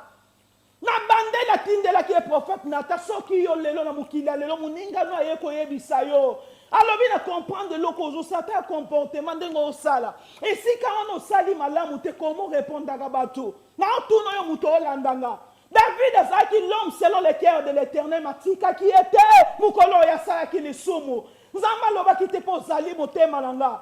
na bandeli atindelaki ye prophète Nathan soki yo lelo na mokili ya lelo moningano aye koyebisa yo alobi na comprendre eloko ozosala ta comportement ndenge osala esika wana osali malamu te komo répondaka bato na otuna yo moto olandanga David azalaki l'homme selon le cœur de l'éternel matikaki ete mokolo oyo asalaki lisumu nzambe alobaki te mpo ozali motema na nga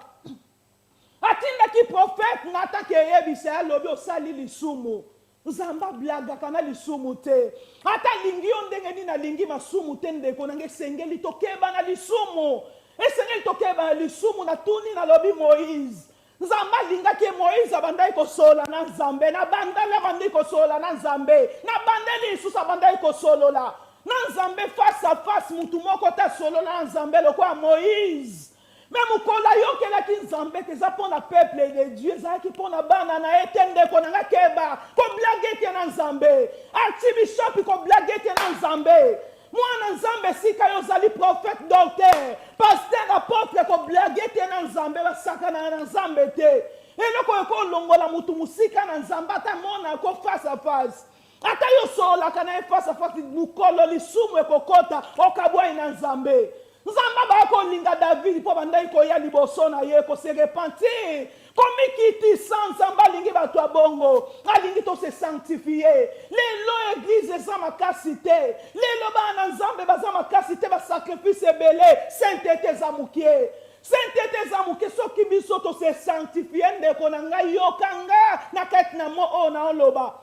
atindaki prophète ngata ke yebisa alobi osali lisumu nzamba blaga kana lisumu te ata lingi yo ndenge nini alingi masumu te ndeko nange esengeli tokeba na lisumu esengeli tokeba na lisumu na tuni nalobi Moïse nzamba alingaki Moïse abandaki kosola na nzambe na bandala abandaki kosola na nzambe na bandeli lisusu abandaki kosolola na nzambe face à face mutu moko ta solola na nzambe lokola Moïse mais mukola yokelaki nzambe te eza mpona peuple de Dieu ezalaki mpona bana na ye te ndeko nanga keba koblage te na nzambe archibishop koblage te na nzambe mwana nzambe sika yo ozali prophète docteur pasteur apôtre koblage te na nzambe basakana na nzambe te eloko ekolongola mutu musika na nzambe ata mona ko face à face ata yo sololaka na ye face à face mukolo lisumu ekokota okabwai na nzambe nzamba bakolinga David mpo bandai koya liboso na ye kose repentir komikitisa nzamba alingi bato ya bongo alingi tose sanctifier lelo église eza makasi te lelo bana nzambe baza makasi te basacrifice ebele sainteté eza mokie sainteté eza mokie soki biso tose sanctifier ndeko na ngai yokanga na kati na mo oyo na oloba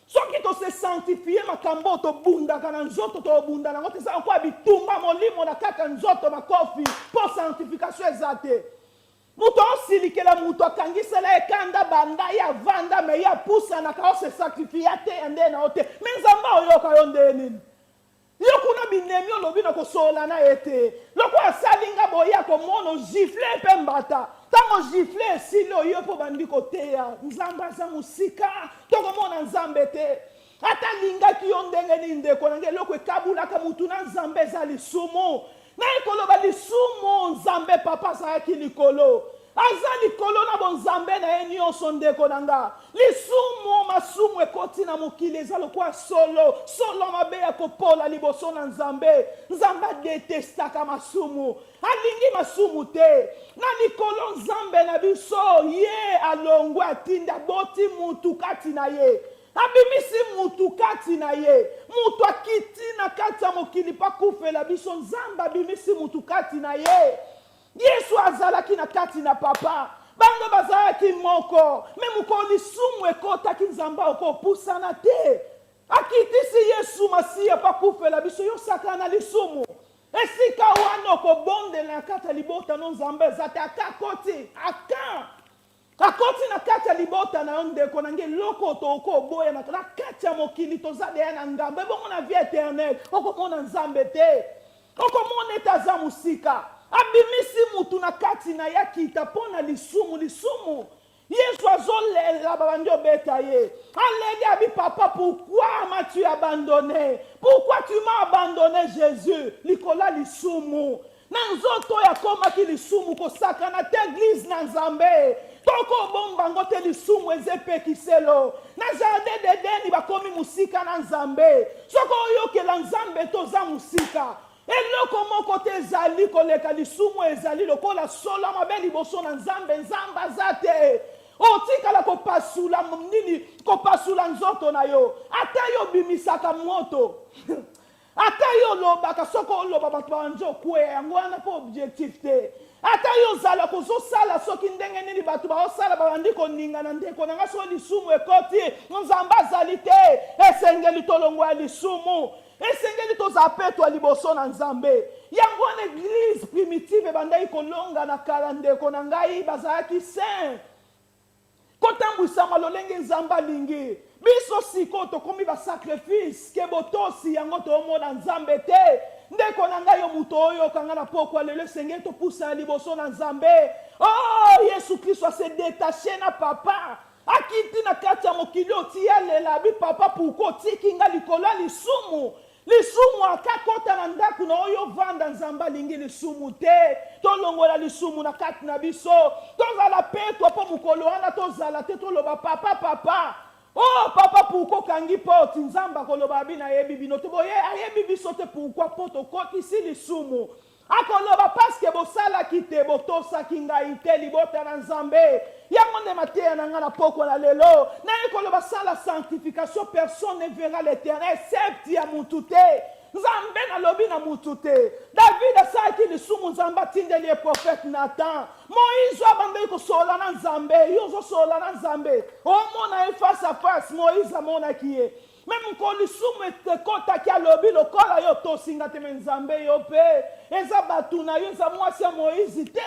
soki tose sanctifier makambo tobundaka na nzoto tobunda nango te eza kwa bitumba molimo na kaka nzoto makofi mpo sanctification eza te mutu osilikela mutu akangisela ekanda banda ya vanda me ya pusanaka ose sacrifia te nde na yo te me nzambe oyoka yo nde nini yo kuna binemi olobi na kosola na ye te loko asalinga boya komona gifle mpe mbata ntango gifle esili oyo mpo bandi koteya nzambe aza mosika tokomona nzambe te ata lingaki yo ndenge nini ndeko nange eloko ekabulaka mutu na nzambe eza lisumu naye koloba lisumu nzambe papa azalaki likolo aza likolo na bonzambe na ye nyonso ndeko na nga lisumu masumu ekoti na mokili eza lokola solo mabe ya kopola liboso na nzambe nzambe adetestaka masumu alingi masumu te na likolo nzambe na biso ye alongwe atindi aboti mutu kati na ye abimisi mutu kati na ye mutu akiti na kati ya mokili pakufela biso nzambe abimisi mutu kati na ye Yesu azalaki na kati na papa bango bazalaki moko me mukolo lisumu ekotaki nzamba okopusana te akitisi Yesu masiya pakufela biso yosaka na lisumu esika wana okobondela na kati ya libota no nzambe eza te akakoti akoti na kati ya libota na yo ndeko nange loko tokoboya na kati ya mokili toza deya na ngambo ebongo na vie éternelle okomona nzambe te okomona ete aza mosika abimisi mutu na kati na ye akita mpo na lisumu Yesu azolela babandi obeta ye aleli abi papa pourquoi m'as-tu abandonné pourquoi tu m'as abandonné Jésus likola lisumu na nzoto ya komaki lisumu kosakana te église na nzambe tokobomba ngo te lisumu ezepekiselo na jardin d'Eden bakomi musika na nzambe soko oyokela nzambe toza musika eloko moko te ezali koleka lisumu ezali lokola solo mabe liboso na nzambe aza te otikala kopasula nini kopasula nzoto na yo ata yo bimisaka moto ata yo lobaka soko oloba bato banje okweya yango wana mpo objectif te ata yo zala kozosala soki ndenge nini bato baosala babandi koninga na ndeko nanga so lisumu ekoti nzambe azali te esengeli tolongo ya lisumu esengeli tozapetwa liboso na nzambe yango wana église primitive ebandaki kolonga na kala ndeko na ngai bazalaki saint kotambwisama lolenge nzambe alingi biso siko tokomi basacrifice ke botosi yango toomona nzambe te ndeko na ngai yo mutu oyokanga na pokwa lelo esengeli topusana liboso na nzambe yesu kristo ase détaché na papa akiti na kati ya mokili otiyalela bi papa pourko otiki nga likolo ya lisumu akakota na ndako na oyo vanda nzambe alingi lisumu te tolongola lisumu na kati na biso tozala petwa mpo mokolo wana tozala te toloba papa papa pourko kangi poti nzambe akoloba abi nayebi bino te boye ayebi biso te pourkua mpo tokotisi lisumu akoloba paske bosalaki te botosaki ngai te libota na nzambe yango nde mateya na nga na poko na lelo naye koloba sala sanctification personne ne verra l'éternel excepte ya mutu te nzambe na lobi na mutu te. David asalaki lisumu nzambe atindeli ye prophète Nathan. Moïse abandaki kosola na nzambe, yo ozosola na nzambe. Omona ye face à face, Moïse amonaki ye. Même ko lisumu ekotaki alobi lokola yo tosinga te me nzambe yo pe. Eza batu na yo eza mwasi ya Moïse te.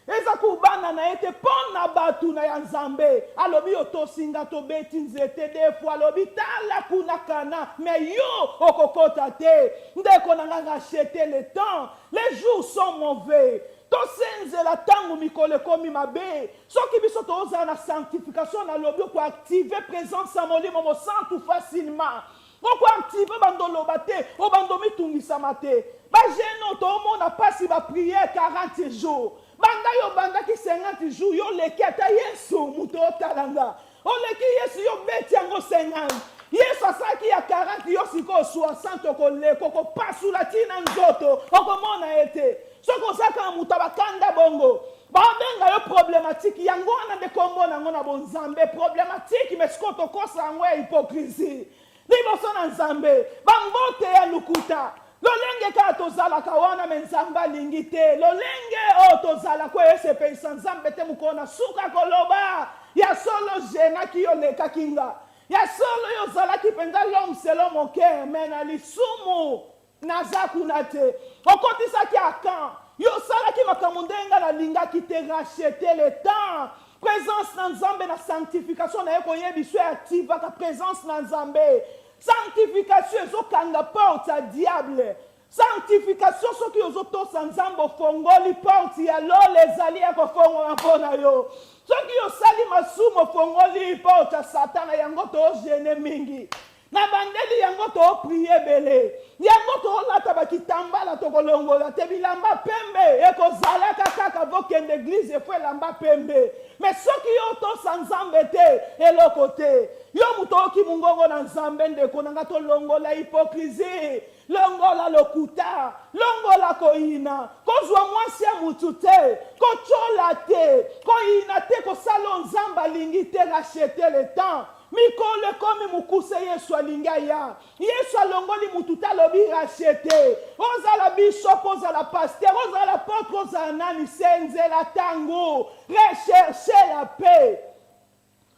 Eza kubana na ete pona batu na ya nzambe. Alobi yo tosinga to beti nzete defu. Alobi tala kuna kana. Mais yo okokota te. Ndeko na nga rachete le temps. Les jours sont mauvais. Tosenze la tango mikole komi mabe. Soki biso toza na sanctification na lobi ko activer présence sa molimo mo sans tout facilement. Oko activer bandolo bate, o bandomi tungisa mate. Ba jeno to mona pasi ba prière 40 jours. Banda yo banda ki 50 jours yo leki ata Yesu muto talanga. O leki Yesu yo beti yango 50. Yesu asaki ya 40 yo siko 60 ko leko ko pasu la tina nzoto. Oko mona ete. Soko saka muta bakanda bongo. Ba benga yo problématique yango na de kombo na ngona bonzambe problématique mais skoto kosa ngwe hypocrisie. Liboso na nzambe bambote ya lukuta. Lolenge ka tozala kawana menzamba lingite. Lolenge o tozala ko esepe nzambe te mukona suka koloba. Ya solo jena ki yo leka kinga. Ya solo yo zala ki penza l'homme selon mon cœur. Mena lisumu nazakuna te. Okotisa ki akan. Yo sala ki makamundenga na linga ki te racheter le temps. Présence na nzambe na sanctification na yeko yebi so active ka présence na nzambe. Sanctification ezokanga porte ya diable. Sanctification soki ozotosa nzambe ofongoli porte ya lole ezali ya kofongola mpona yo. Soki osali masumu ofongoli porte ya satana yango toogene mingi. Na bandeli yango tooprie bele. Yango toolata bakitambala tokolongola te bilamba pembe. Ekozalaka kaka vokende église efo elamba pembe. Mais soki yo tosa nzambe te eloko te. Yo mutoki mungongo na nzambe ndeko nanga to longola hypocrisie. Longola lokuta. Longola koina. Kozwa mwasi ya mutu te. Kochola te. Koina te kosalo nzamba lingi te racheter le temps. Mikole komi mukuse Yesu alinga ya. Yesu alongoli mututa lobi rachete. Oza la bishop, oza la pasteur, oza la porte, oza nani senze la tango. Rechercher la paix.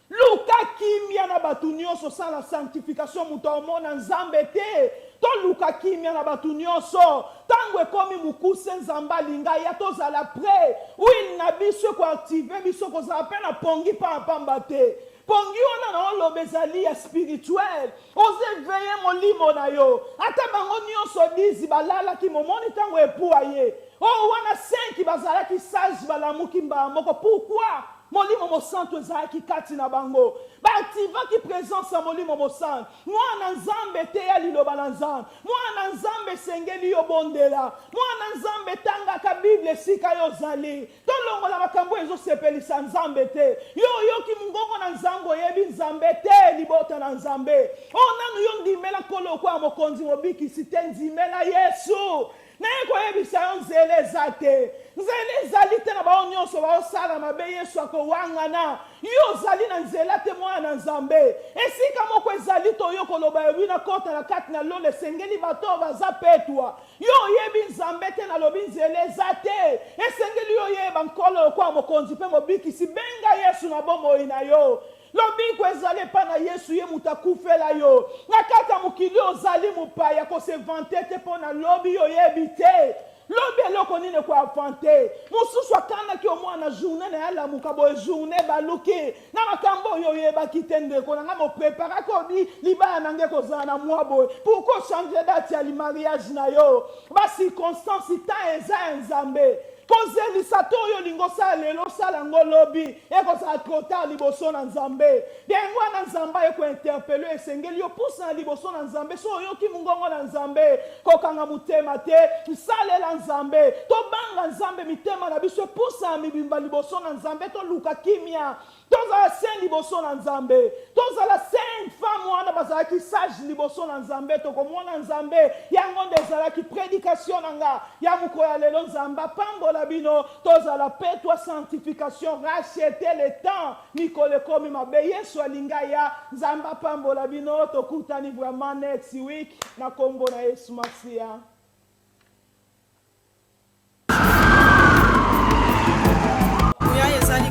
Luka kimia na batu nyonso sans la sanctification muto omona nzambe te. To luka kimia na batu nyonso. Tango ekomi mukuse nzamba linga ya tozala prêt. Oui na biso ko activer biso ko za pena pongi pa pamba te. Pongi wana na olobezali ya spirituel. Oze veye molimo na yo. Ata bango nyonso dizi balala ki momoni tango epuwa ye. Oh wana 5 bazala ki sage balamuki mbamoko. Pourquoi? Molimo mo santo ezalaki kati na bango. Ba activaki présence ya molimo mo santo. Mwana nzambe te ya liloba na nzambe. Mwana nzambe sengeli yo bondela. Mwana nzambe tangaka Bible sika yo zali. Tolongola makambo ezosepelisa nzambe te. Yo yoki mungongo na nzambe oyebi nzambe te libota na nzambe. O nanu yo ndimela kolo kwa mokonzi mobikisi te ndimela Yesu. Neko yebisa yo nzele ezate. Nzele ezali te na bao nyonso baosala mabe Yesu akowangana. Yo zali na nzela te mwana nzambe. Esika moko ezali to yo koloba yebi na kota na kati na lole sengeli bato baza petwa. Yo yebi nzambe te na lobi nzele ezate. Esengeli yo yeba nkolo kwa mokonzi pe mobikisi benga Yesu na bomoi na yo. Lobi ko ezali pa na Yesu ye mutakufela yo. Nakata mukili ozali mupaya ko se vanter te pona lobi yo yebi te. Lobi eloko nini ko afante. Mususu akana ki omwana journée na ala mukabo journée baluki. Na makambo yo yeba kitende ko nga mo prepara ko bi libana nange ko zana mwabo. Pourquoi changer date ya li mariage na yo? Ba circonstance ta eza nzambe. Kozeli sato yo lingo sa lelo sala ngolobi eko sa trota liboso na nzambe dengo na nzamba eko interpeller esengeli yo pusa liboso na nzambe so yo ki mungongo na nzambe kokanga mutema te sale la nzambe to banga nzambe mitema na biso pusa mibimba liboso na nzambe to luka kimia tozala saint liboso na nzambe tozala sainte femme wana bazalaki sage liboso na nzambe tokomona nzambe yango nde ezalaki prédication na nga ya mokolo ya lelo nzambe apambola bino tozala mpe twa sanctification racheter le temps mikolo ekomi mabe yesu alinga ya nzambe apambola bino tokutani vraiment next week na kombo na yesu masiya.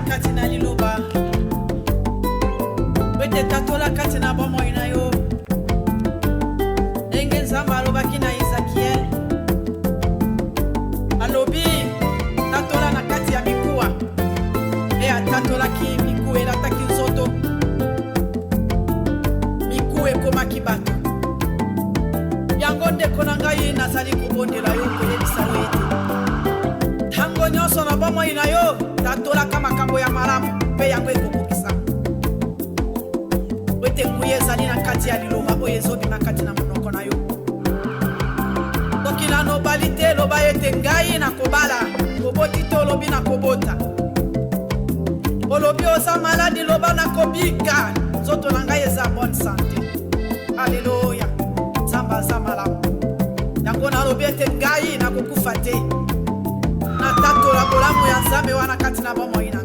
Kati na liloba wete tatola kati na bomo ina yo ndenge nzambe alobaki na Ezekiel alobi tatola na kati ya mikuwa e atatolaki mikuwa elataki nzoto mikuwa ekomaki bato yango ndeko na ngai nazali kobondela yo koyebisa yo ete ntango nyonso na bomo ina yo tatolaka makambo ya malamu mpe yango ekokokisa wete nguya ezali na kati ya liloba oyo ezobima kati na monoko na yo soki nanobali te loba ete ngai nakobala koboti te olobi nakobota olobi oza maladi loba nakobika nzoto na ngai eza bonne sante aleluya nzambe aza malamu yango nalobi ete ngai nakokufa te natatola bolamu ya nzambe wana kati na bomo ina